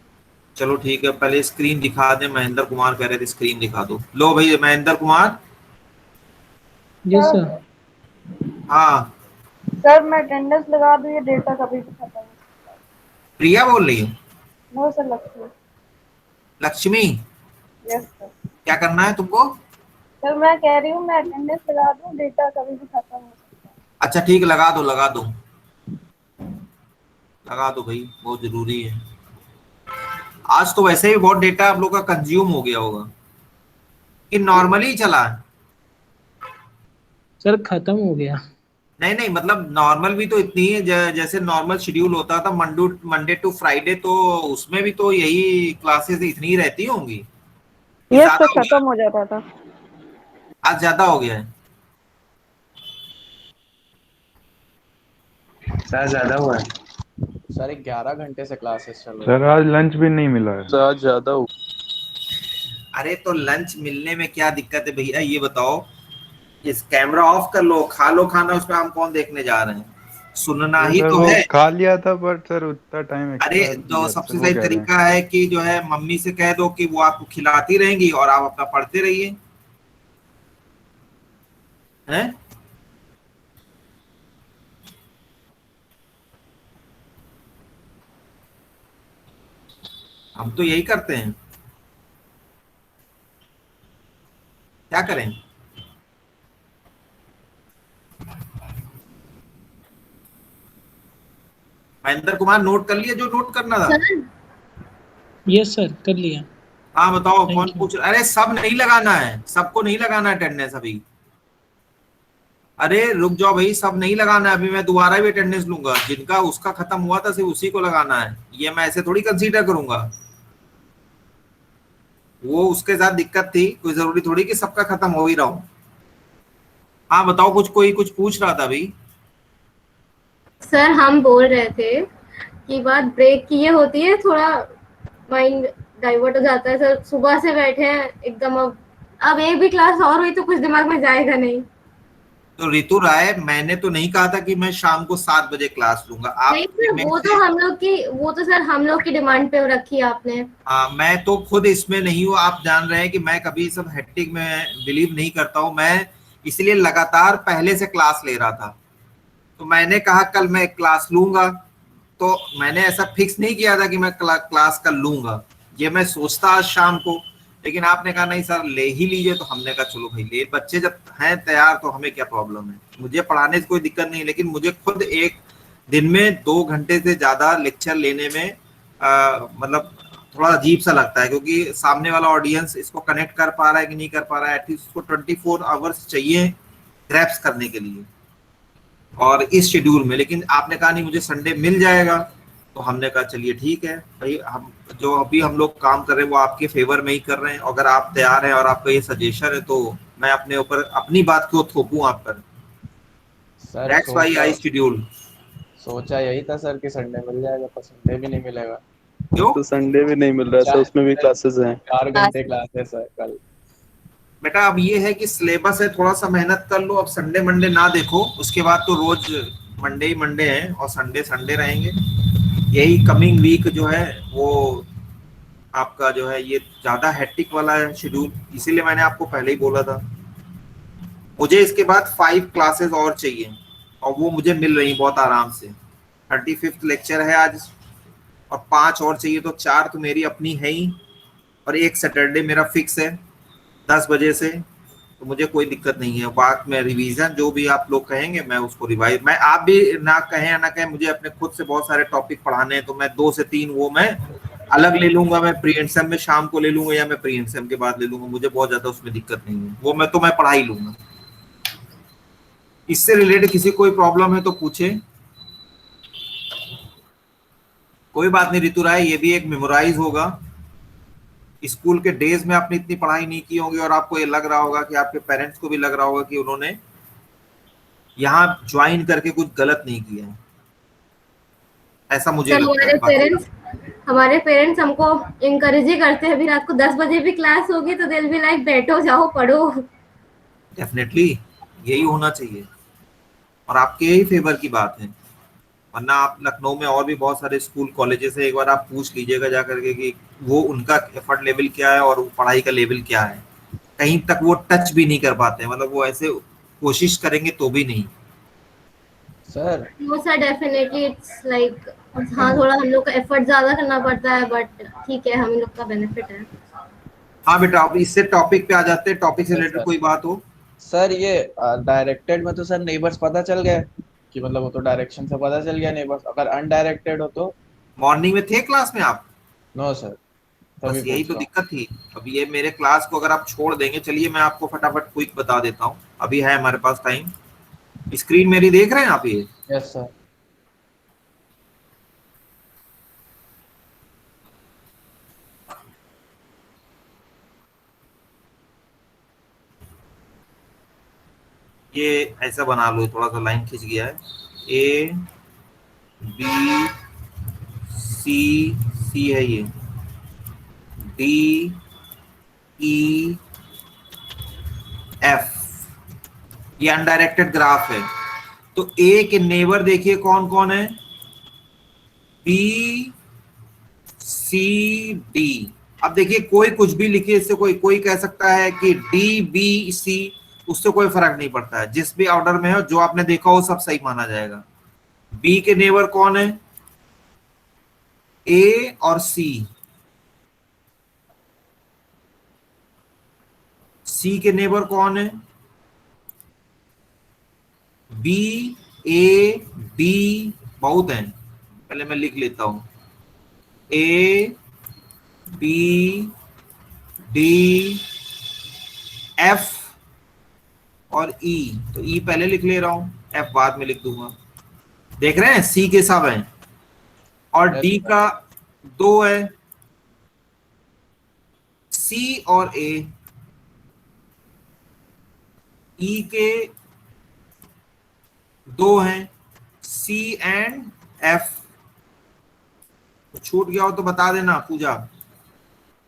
चलो ठीक है, पहले स्क्रीन दिखा दे। महेंद्र कुमार कह रहे थे स्क्रीन दिखा दो। लो भाई महेंद्र कुमार। Yes sir. हाँ सर मैं अटेंडेंस लगा दूं, ये डेटा कभी भी खत्म हो सकता है। प्रिया बोल रही है? No sir, Lakshmi. Lakshmi, yes sir. क्या करना है तुमको? सर मैं कह रही हूँ मैं अटेंडेंस लगा दूं, डेटा कभी भी खत्म हो सकता है। अच्छा ठीक है, लगा दो लगा दो लगा दो भाई, बहुत जरूरी है। आज तो वैसे भी बहुत डेटा आप लोग का कंज्यूम हो गया होगा, कि नॉर्मली चला है? सर खत्म हो गया। नहीं नहीं, मतलब नॉर्मल भी तो इतनी है, जैसे नॉर्मल शेड्यूल होता था मंडे टू फ्राइडे, तो उसमें भी तो यही क्लासेस इतनी ही रहती होंगी। यस सर, खत्म हो जाता था। आज ज्यादा हो गया है? सर ज्यादा हुआ है सर 11 घंटे से क्लासेस चल रही सर आज लंच भी नहीं मिला है। सर ज्यादा हो। अरे तो लंच मिलने में क्या दिक्कत है भैया, ये बताओ। इस कैमरा ऑफ कर लो, खा लो खाना, उसमें हम कौन देखने जा रहे हैं? सुनना ही सर तो वो है। खा लिया था, पर सर उतना टाइम अरे तो सबसे सही तरीका है कि जो है मम्मी से कह दो कि वो आपको खिलाती रहेंगी और आप अपना पढ़ते रहिए, हैं? हम तो यही करते हैं, क्या करें? महेंद्र कुमार नोट कर लिया जो नोट करना था? यस सर, कर लिया। हाँ बताओ, Thank कौन you. पूछ? अरे सब नहीं लगाना है, सबको नहीं लगाना है अटेंडेंस अभी। अरे रुक जाओ भाई, सब नहीं लगाना है अभी। मैं दोबारा भी अटेंडेंस लूंगा, जिनका उसका खत्म हुआ था सिर्फ उसी को लगाना है। ये मैं ऐसे थोड़ी कंसीडर करूंगा, वो उसके साथ दिक्कत थी, कोई जरूरी थोड़ी कि सबका खत्म हो ही रहा हूं। हाँ बताओ, कोई कुछ पूछ रहा था अभी। सर हम बोल रहे थे कि बात ब्रेक की ये होती है, थोड़ा माइंड डाइवर्ट हो जाता है सर। सुबह से बैठे हैं एकदम, अब एक भी क्लास और हुई तो कुछ दिमाग में जाएगा नहीं। तो रितु राय, मैंने तो नहीं कहा था कि मैं शाम को 7 बजे क्लास लूंगा। आप नहीं सर, वो तो सर हम लोग की डिमांड पे रखी है आपने। मैं तो खुद इसमें नहीं हूँ, आप जान रहे हैं कि मैं कभी सब हेक्टिक में बिलीव नहीं करता हूँ। मैं इसलिए लगातार पहले से क्लास ले रहा था, तो मैंने कहा कल मैं क्लास लूंगा। तो मैंने ऐसा फिक्स नहीं किया था कि मैं क्लास कल लूंगा, ये मैं सोचता आज शाम को, लेकिन आपने कहा नहीं सर ले ही लीजिए, तो हमने कहा चलो भाई ले। बच्चे जब हैं तैयार तो हमें क्या प्रॉब्लम है? मुझे पढ़ाने से कोई दिक्कत नहीं, लेकिन मुझे खुद एक दिन में 2 घंटे से ज्यादा लेक्चर लेने में मतलब थोड़ा अजीब सा लगता है, क्योंकि सामने वाला ऑडियंस इसको कनेक्ट कर पा रहा है कि नहीं कर पा रहा है। एटलीस्ट उसको 24 आवर्स चाहिए ग्रैप्स करने के लिए, और इस शेड्यूल में। लेकिन आपने कहा नहीं मुझे संडे मिल जाएगा, तो हमने कहा चलिए ठीक है भाई, हम जो अभी हम लोग काम कर रहे हैं वो आपके फेवर में ही कर रहे हैं। अगर आप तैयार हैं और आपका ये सजेशन है, तो मैं अपने ऊपर अपनी बात क्यों थोपूं आप पर? Sir that's why I schedule. सोचा यही था सर कि संडे मिल जाएगा, पर संडे भी नहीं मिलेगा। क्यों? तो संडे भी नहीं मिल रहा है सर, उसमें भी क्लासेस हैं। 4 घंटे क्लासेस है कल। बेटा अब ये है कि सिलेबस है, थोड़ा सा मेहनत कर लो। अब संडे मंडे ना देखो, उसके बाद तो रोज मंडे ही मंडे है और संडे संडे रहेंगे। यही कमिंग वीक जो है वो आपका जो है ये ज्यादा हेक्टिक वाला है शेड्यूल, इसीलिए मैंने आपको पहले ही बोला था। मुझे इसके बाद 5 क्लासेस और चाहिए और वो मुझे मिल रही बहुत आराम से। 35th लेक्चर है आज और 5 और चाहिए, तो 4 तो मेरी अपनी है ही और एक सैटरडे मेरा फिक्स है 10 बजे से, तो मुझे कोई दिक्कत नहीं है। बात में रिवीजन जो भी आप लोग कहेंगे मैं उसको रिवाइज, मैं आप भी ना कहें या ना कहें, मुझे अपने खुद से बहुत सारे टॉपिक पढ़ाने हैं, तो मैं 2 से 3 वो मैं अलग ले लूंगा। मैं प्री एंड में शाम को ले लूंगा या मैं प्री एंड के बाद ले लूंगा, मुझे बहुत ज्यादा उसमें दिक्कत नहीं है, वो मैं पढ़ा ही लूंगा। इससे रिलेटेड किसी कोई प्रॉब्लम है तो पूछे। कोई बात नहीं ऋतु राय, ये भी एक मेमोराइज होगा। स्कूल के डेज में आपने इतनी पढ़ाई नहीं की होगी और आपको ये लग रहा होगा कि आपके पेरेंट्स को भी लग रहा होगा कि उन्होंने यहाँ ज्वाइन करके कुछ गलत नहीं किया है, ऐसा मुझे लगता है। हमारे पेरेंट्स हमको इनकरेज ही करते हैं, अभी रात को 10 बजे भी क्लास होगी तो दिल भी लाइक बैठो जाओ पढ़ो। डेफिनेटली यही होना चाहिए और आपके ही फेवर की बात है, वरना आप लखनऊ में और भी बहुत सारे स्कूल कॉलेजेस है, एक बार आप पूछ लीजिएगा जा करके कि वो उनका एफर्ट लेवल क्या है और पढ़ाई का लेवल क्या है। कहीं तक वो टच भी नहीं कर पाते, मतलब वो ऐसे कोशिश करेंगे तो भी नहीं। सर वो सर डेफिनेटली इट्स लाइक हाँ थोड़ा हम लोग का एफर्ट ज्यादा करना पड़ता है, बट ठीक है हम लोग का बेनिफिट है। हाँ बेटा अब इससे टॉपिक पे आ जाते हैं, टॉपिक से रिलेटेड कोई बात हो। सर ये डायरेक्टेड में तो सर नेबर्स पता चल गए कि मतलब वो तो डायरेक्शन से पता चल गया नेबर्स, अगर अनडायरेक्टेड हो तो? मॉर्निंग में थे क्लास में आप? नो सर, बस यही तो दिक्कत थी। अब ये मेरे क्लास को अगर आप छोड़ देंगे, चलिए मैं आपको फटाफट क्विक बता देता हूँ, अभी है हमारे पास टाइम। स्क्रीन मेरी देख रहे हैं आप ये? Yes sir. ये ऐसा बना लो, थोड़ा सा लाइन खिंच गया है। ए बी सी है ये, डी ई एफ, ये अनडायरेक्टेड ग्राफ है। तो ए के नेबर देखिए कौन कौन है, बी सी डी। अब देखिए कोई कुछ भी लिखे, इससे कोई कह सकता है कि डी बी सी, उससे कोई फर्क नहीं पड़ता है, जिस भी ऑर्डर में हो जो आपने देखा वो सब सही माना जाएगा। बी के नेबर कौन है, ए और सी। सी के नेबर कौन है, बी ए डी, बहुत हैं, पहले मैं लिख लेता हूं, ए बी डी एफ और ई। तो ई पहले लिख ले रहा हूं, एफ बाद में लिख दूंगा। देख रहे हैं सी के सब हैं और डी का 2 है, सी और ए। ई के 2 हैं, सी एंड एफ। छूट गया हो तो बता देना पूजा।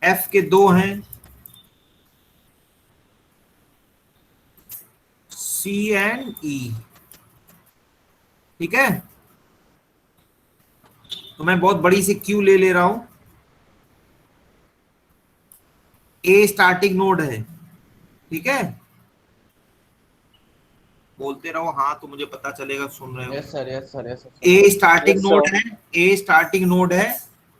एफ के 2 हैं, सी एंड ई। ठीक है, तो मैं बहुत बड़ी सी क्यू ले रहा हूं। ए स्टार्टिंग नोड है, ठीक है, बोलते रहो हाँ तो मुझे पता चलेगा सुन रहे हो। Yes sir yes sir yes sir. A starting node है, ए स्टार्टिंग नोड है।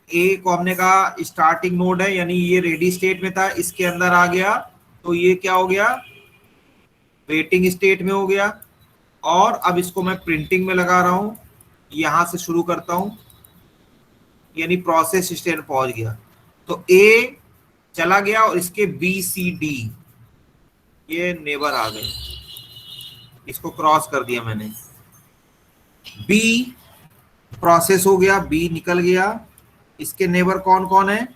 ए को हमने कहा स्टार्टिंग नोड है, यानी ये रेडी स्टेट में था, इसके अंदर आ गया तो ये क्या हो गया, वेटिंग स्टेट में हो गया। और अब इसको मैं प्रिंटिंग में लगा रहा हूं, यहां से शुरू करता हूं, यानी प्रोसेस स्टेट पहुंच गया। तो ए चला गया और इसके बी सी डी ये नेबर आ गए, इसको क्रॉस कर दिया मैंने। बी प्रोसेस हो गया, बी निकल गया। इसके नेबर कौन कौन है,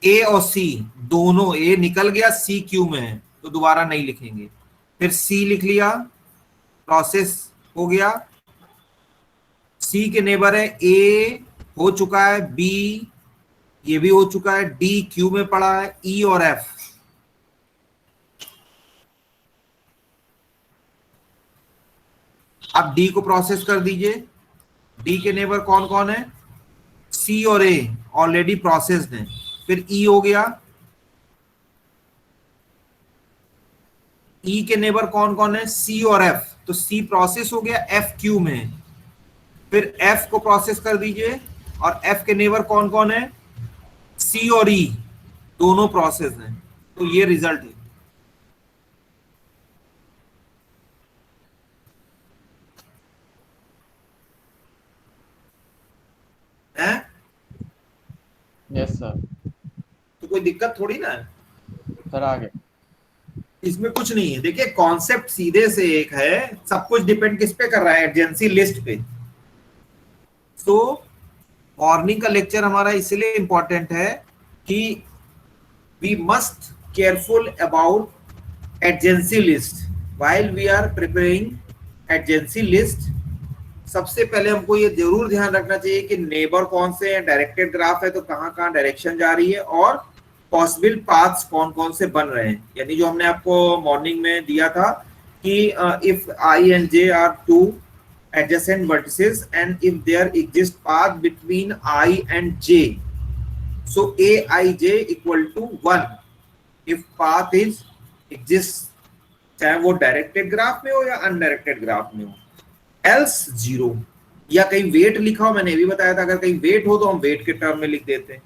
ए और सी दोनों। ए निकल गया, सी क्यू में है तो दोबारा नहीं लिखेंगे। फिर सी लिख लिया, प्रोसेस हो गया। सी के नेबर है, ए हो चुका है, बी ये भी हो चुका है, डी क्यू में पड़ा है, ई और एफ आप डी को प्रोसेस कर दीजिए। डी के नेबर कौन कौन है? सी और ए ऑलरेडी प्रोसेस्ड है। फिर ई हो गया। ई के नेबर कौन कौन है? सी और एफ। तो सी प्रोसेस हो गया, एफ क्यू में है। फिर एफ को प्रोसेस कर दीजिए और एफ के नेबर कौन कौन है? सी और ई दोनों प्रोसेस हैं। तो ये रिजल्ट है। Yes sir. तो कोई दिक्कत थोड़ी ना है सर आगे इसमें कुछ नहीं है। देखिए कॉन्सेप्ट सीधे से एक है, सब कुछ डिपेंड किस पे कर रहा है? एडजेंसी लिस्ट पे। तो मॉर्निंग का लेक्चर हमारा इसलिए इंपॉर्टेंट है कि we must careful about adjacency list while we are preparing adjacency list. सबसे पहले हमको ये जरूर ध्यान रखना चाहिए कि नेबर कौन से हैं, डायरेक्टेड ग्राफ है तो कहाँ कहाँ डायरेक्शन जा रही है, और पॉसिबल पाथ्स कौन कौन से बन रहे हैं। यानी जो हमने आपको मॉर्निंग में दिया था कि if I and J are two adjacent vertices and if there exists path between I and J, so aij equal to 1 if path is exists, चाहे वो डायरेक्टेड ग्राफ में हो या अनडायरेक्टेड ग्राफ में हो, else 0। या कहीं वेट लिखा हो, मैंने ये भी बताया था अगर कहीं वेट हो तो हम वेट के टर्म में लिख देते हैं,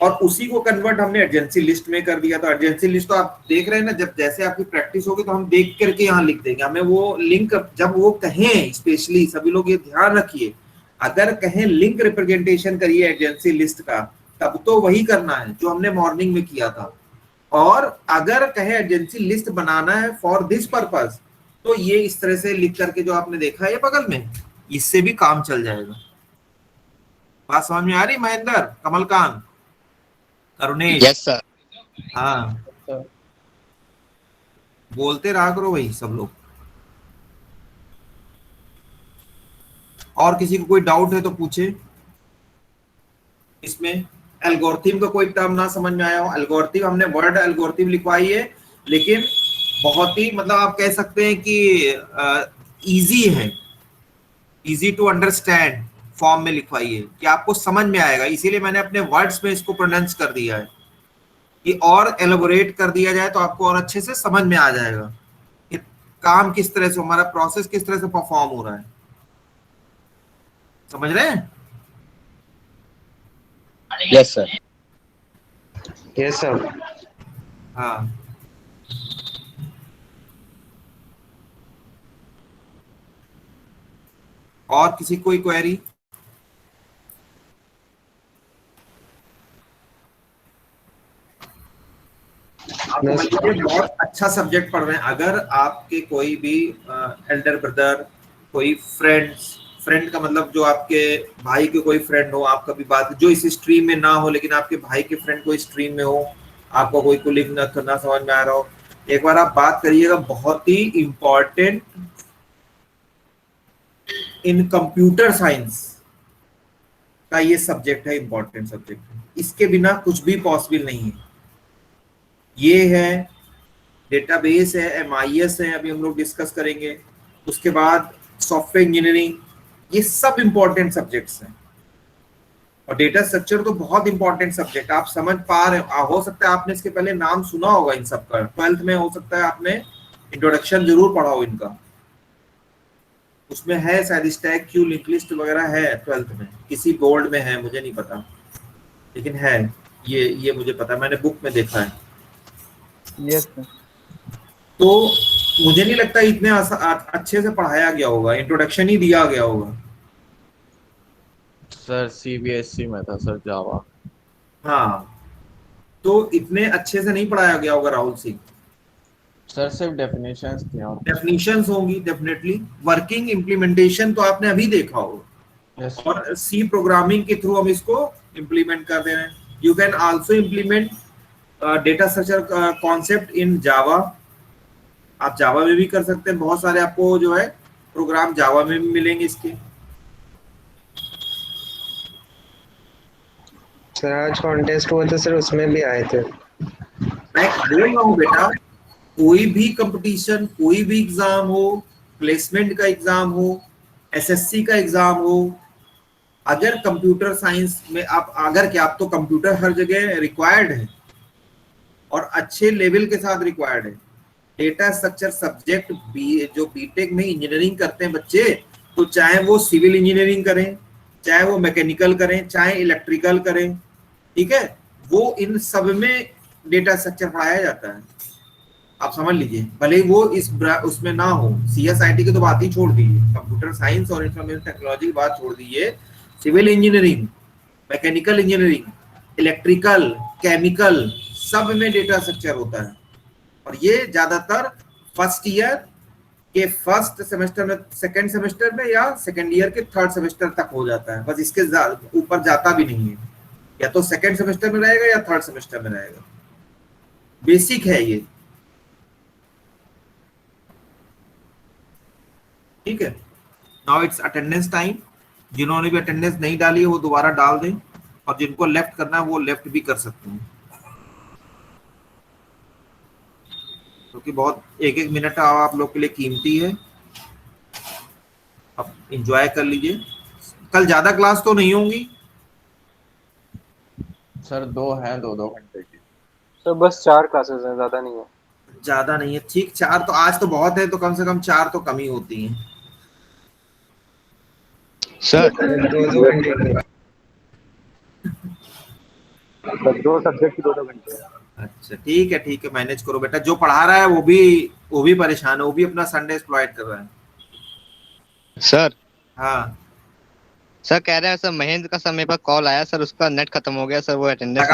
और उसी को कन्वर्ट हमने एडजेंसी लिस्ट में कर दिया। तो एडजेंसी लिस्ट तो आप देख रहे हैं ना, जब जैसे आपकी प्रैक्टिस होगी तो हम देख करके यहाँ लिख देंगे। हमें वो लिंक जब वो कहें, स्पेशली सभी लोग ये ध्यान रखिए, अगर कहें लिंक रिप्रेजेंटेशन करिए एडजेंसी लिस्ट का, तब तो वही करना है जो हमने मॉर्निंग में किया था। और अगर कहे एडजेंसी लिस्ट बनाना है फॉर दिस पर्पस, तो ये इस तरह से लिख करके जो आपने देखा है ये बगल में, इससे भी काम चल जाएगा। बात समझ में आ रही महेंद्र, कमलकांत, करुणेश? Yes sir. हाँ बोलते रहा करो भाई सब लोग। और किसी को कोई डाउट है तो पूछे। इसमें एल्गोरिथम का कोई टर्म ना समझ में आया हो, एल्गोरिथम हमने वर्ड एल्गोरिथम लिखवाई है, लेकिन बहुत ही मतलब आप कह सकते हैं कि इजी है, इजी टू अंडरस्टैंड फॉर्म में लिखवाई है कि आपको समझ में आएगा। इसीलिए मैंने अपने वर्ड्स में इसको प्रोनाउंस कर दिया है कि और एलोबोरेट कर दिया जाए तो आपको और अच्छे से समझ में आ जाएगा कि काम किस तरह से, हमारा प्रोसेस किस तरह से परफॉर्म हो रहा है। समझ रहे हैं? Yes sir. Yes sir. हाँ और किसी कोई क्वेरी? आप बहुत अच्छा सब्जेक्ट पढ़ रहे हैं। अगर आपके कोई भी एल्डर ब्रदर, कोई फ्रेंड का मतलब जो आपके भाई के कोई फ्रेंड हो, आप कभी बात जो इस स्ट्रीम में ना हो लेकिन आपके भाई के फ्रेंड कोई स्ट्रीम में हो, आपको कोई कुलिंग ना समझ में आ रहा हो, एक बार आप बात करिएगा। बहुत ही इंपॉर्टेंट इन कंप्यूटर साइंस का ये सब्जेक्ट है, इंपॉर्टेंट सब्जेक्ट है। इसके बिना कुछ भी पॉसिबल नहीं है। ये है डेटाबेस है, एमआईएस है, अभी हम लोग डिस्कस करेंगे। उसके बाद सॉफ्टवेयर इंजीनियरिंग, ये सब इंपॉर्टेंट सब्जेक्ट्स हैं। और डेटा स्ट्रक्चर तो बहुत इंपॉर्टेंट सब्जेक्ट, आप समझ पा रहे हो सकता है आपने इसके पहले नाम सुना होगा इन सब का, 12th में हो सकता है आपने इंट्रोडक्शन जरूर पढ़ा हो इनका। उसमें है शायद स्टैक क्यू, लिंक लिस्ट वगैरह है 12th में, किसी बोर्ड में है मुझे नहीं पता, लेकिन है ये मुझे पता, मैंने बुक में देखा है। Yes sir. तो मुझे नहीं लगता इतने अच्छे से पढ़ाया गया होगा, इंट्रोडक्शन ही दिया गया होगा। सर सीबीएसई में था सर, जावा। हाँ तो इतने अच्छे से नहीं पढ़ाया गया होगा राहुल सिंह। सर सिर्फ डेफिनेशंस थे और डेफिनेशंस होंगी डेफिनेटली, वर्किंग इम्प्लीमेंटेशन तो आपने अभी देखा होगा। yes, और सी प्रोग्रामिंग के थ्रू हम इसको इम्प्लीमेंट कर दे रहे हैं। You can also implement data structure concept in Java, आप जावा में भी कर सकते हैं। बहुत सारे आपको जो है प्रोग्राम जावा में भी मिलेंगे इसके। सर आज कॉन्टेस्ट हुआ था सर, उसमें भी आए थे। मैं बोल रहा हूँ बेटा, कोई भी कंपटीशन, कोई भी एग्जाम हो, प्लेसमेंट का एग्जाम हो, एसएससी का एग्जाम हो, अगर कंप्यूटर साइंस में आप तो कंप्यूटर हर जगह रिक्वायर्ड है और अच्छे लेवल के साथ रिक्वायर्ड है। डेटा स्ट्रक्चर सब्जेक्ट जो बीटेक में इंजीनियरिंग करते हैं बच्चे, तो चाहे वो सिविल इंजीनियरिंग करें, चाहे वो मैकेनिकल करें, चाहे इलेक्ट्रिकल करें, ठीक है, वो इन सब में डेटा स्ट्रक्चर पढ़ाया जाता है। आप समझ लीजिए, भले ही वो उसमें ना हो। सीएसआईटी की तो बात ही छोड़ दीजिए, कंप्यूटर साइंस और इंफॉर्मेशन टेक्नोलॉजी की बात छोड़ दीजिए, civil engineering, mechanical engineering, electrical, chemical, सब में डेटा स्ट्रक्चर होता है। और ये ज्यादातर फर्स्ट ईयर के फर्स्ट सेमेस्टर में, सेकेंड सेमेस्टर में, या सेकेंड ईयर के थर्ड सेमेस्टर तक हो जाता है, बस इसके ऊपर जाता भी नहीं है। या तो सेकेंड सेमेस्टर में रहेगा या थर्ड सेमेस्टर में रहेगा। बेसिक है ये, ठीक है। Now it's attendance time. जिन्होंने भी अटेंडेंस नहीं डाली है वो दोबारा डाल दें, और जिनको लेफ्ट करना है वो लेफ्ट भी कर सकते हैं, क्योंकि बहुत एक मिनट आप लोग के लिए कीमती है। अब एंजॉय कर लीजिए। कल ज्यादा क्लास तो नहीं होंगी सर, 2 हैं 2-2 घंटे की। सर बस 4 क्लासेस हैं, ज्यादा नहीं है। ज्यादा नहीं है, ठीक। 4 तो आज तो बहुत है, तो कम से कम 4 तो कम ही होती हैं सर। 2-2 घंटे, 2 सब्जेक्ट की 2-2 घंटे। अच्छा ठीक है, मैनेज करो बेटा। जो पढ़ा रहा है वो भी परेशान है, वो भी अपना संडे एक्सप्लॉइट कर रहा है। सर। हाँ सर, कह रहे हैं सर महेंद्र का समय पर कॉल आया सर, उसका नेट खत्म हो गया सर, वो अटेंडेंस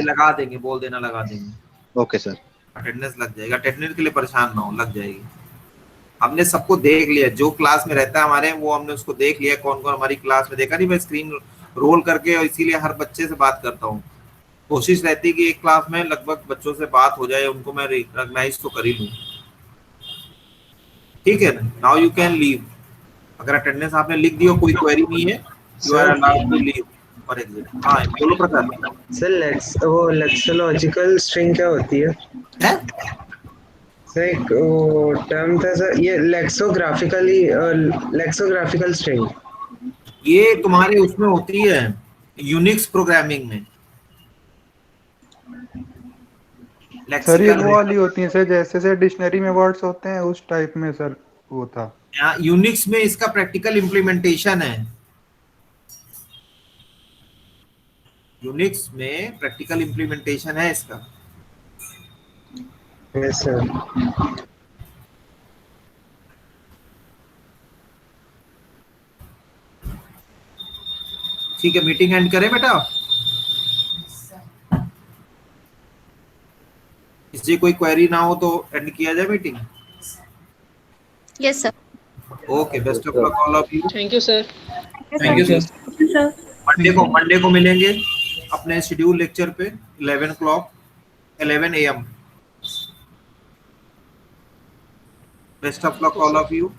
लगा देंगे, बोल देना लगा देंगे। Okay sir. अटेंडेंस लग जाएगा, अटेंडेंस के लिए परेशान ना हो, लग जाएगी। हमने सबको देख लिया, जो क्लास में रहता है हमारे, वो हमने उसको देख लिया, कौन कौन हमारी क्लास में। देखा नहीं, मैं स्क्रीन रोल करके, और इसीलिए हर बच्चे से बात करता हूँ। कोशिश रहती है कि एक क्लास में लगभग बच्चों से बात हो जाए, उनको मैं रिकॉग्नाइज तो कर ही लूँ, ठीक है ना। Now you can leave. अगर अटेंडेंस आपने लिख दी हो, कोई क्वेरी नहीं है, you are allowed to leave और एग्जिट। हाँ बोलो प्रकाश। सर वो लेक्सोलॉजिकल स्ट्रिंग क्या होती है? सर एक वो टर्म था सर, ये लेक्सोग्राफिकल स्ट्रिंग। ये तुम्हारे उसमें होती है यूनिक्स प्रोग्रामिंग में। सर ये वो वाली होती है सर, जैसे से डिक्शनरी में वर्ड्स होते हैं उस टाइप में सर वो था। यूनिक्स में इसका प्रैक्टिकल इम्प्लीमेंटेशन है। यूनिक्स में प्रैक्टिकल इम्प्लीमेंटेशन है इसका। Yes sir. ठीक है, मीटिंग एंड करें बेटा। इससे कोई क्वेरी ना हो तो एंड किया जाए meeting. Yes sir. Okay, best of luck all of you. Thank you sir. Thank you sir. Monday को मिलेंगे अपने शेड्यूल लेक्चर पे 11 AM। Best of luck all of you.